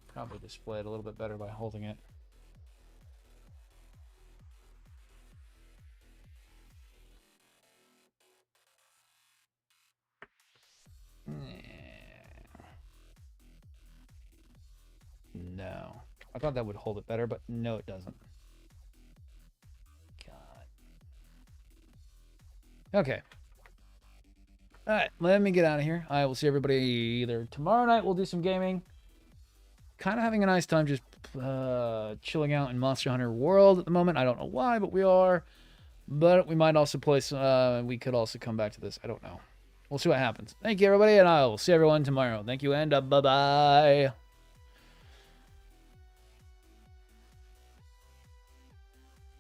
probably display it a little bit better by holding it. No. I thought that would hold it better, but no, it doesn't. God. Okay. All right, let me get out of here. I will see everybody either tomorrow night. We'll do some gaming. Kind of having a nice time just chilling out in Monster Hunter World at the moment. I don't know why, but we are. But we might also play some... we could also come back to this. I don't know. We'll see what happens. Thank you, everybody, and I will see everyone tomorrow. Thank you, and bye-bye.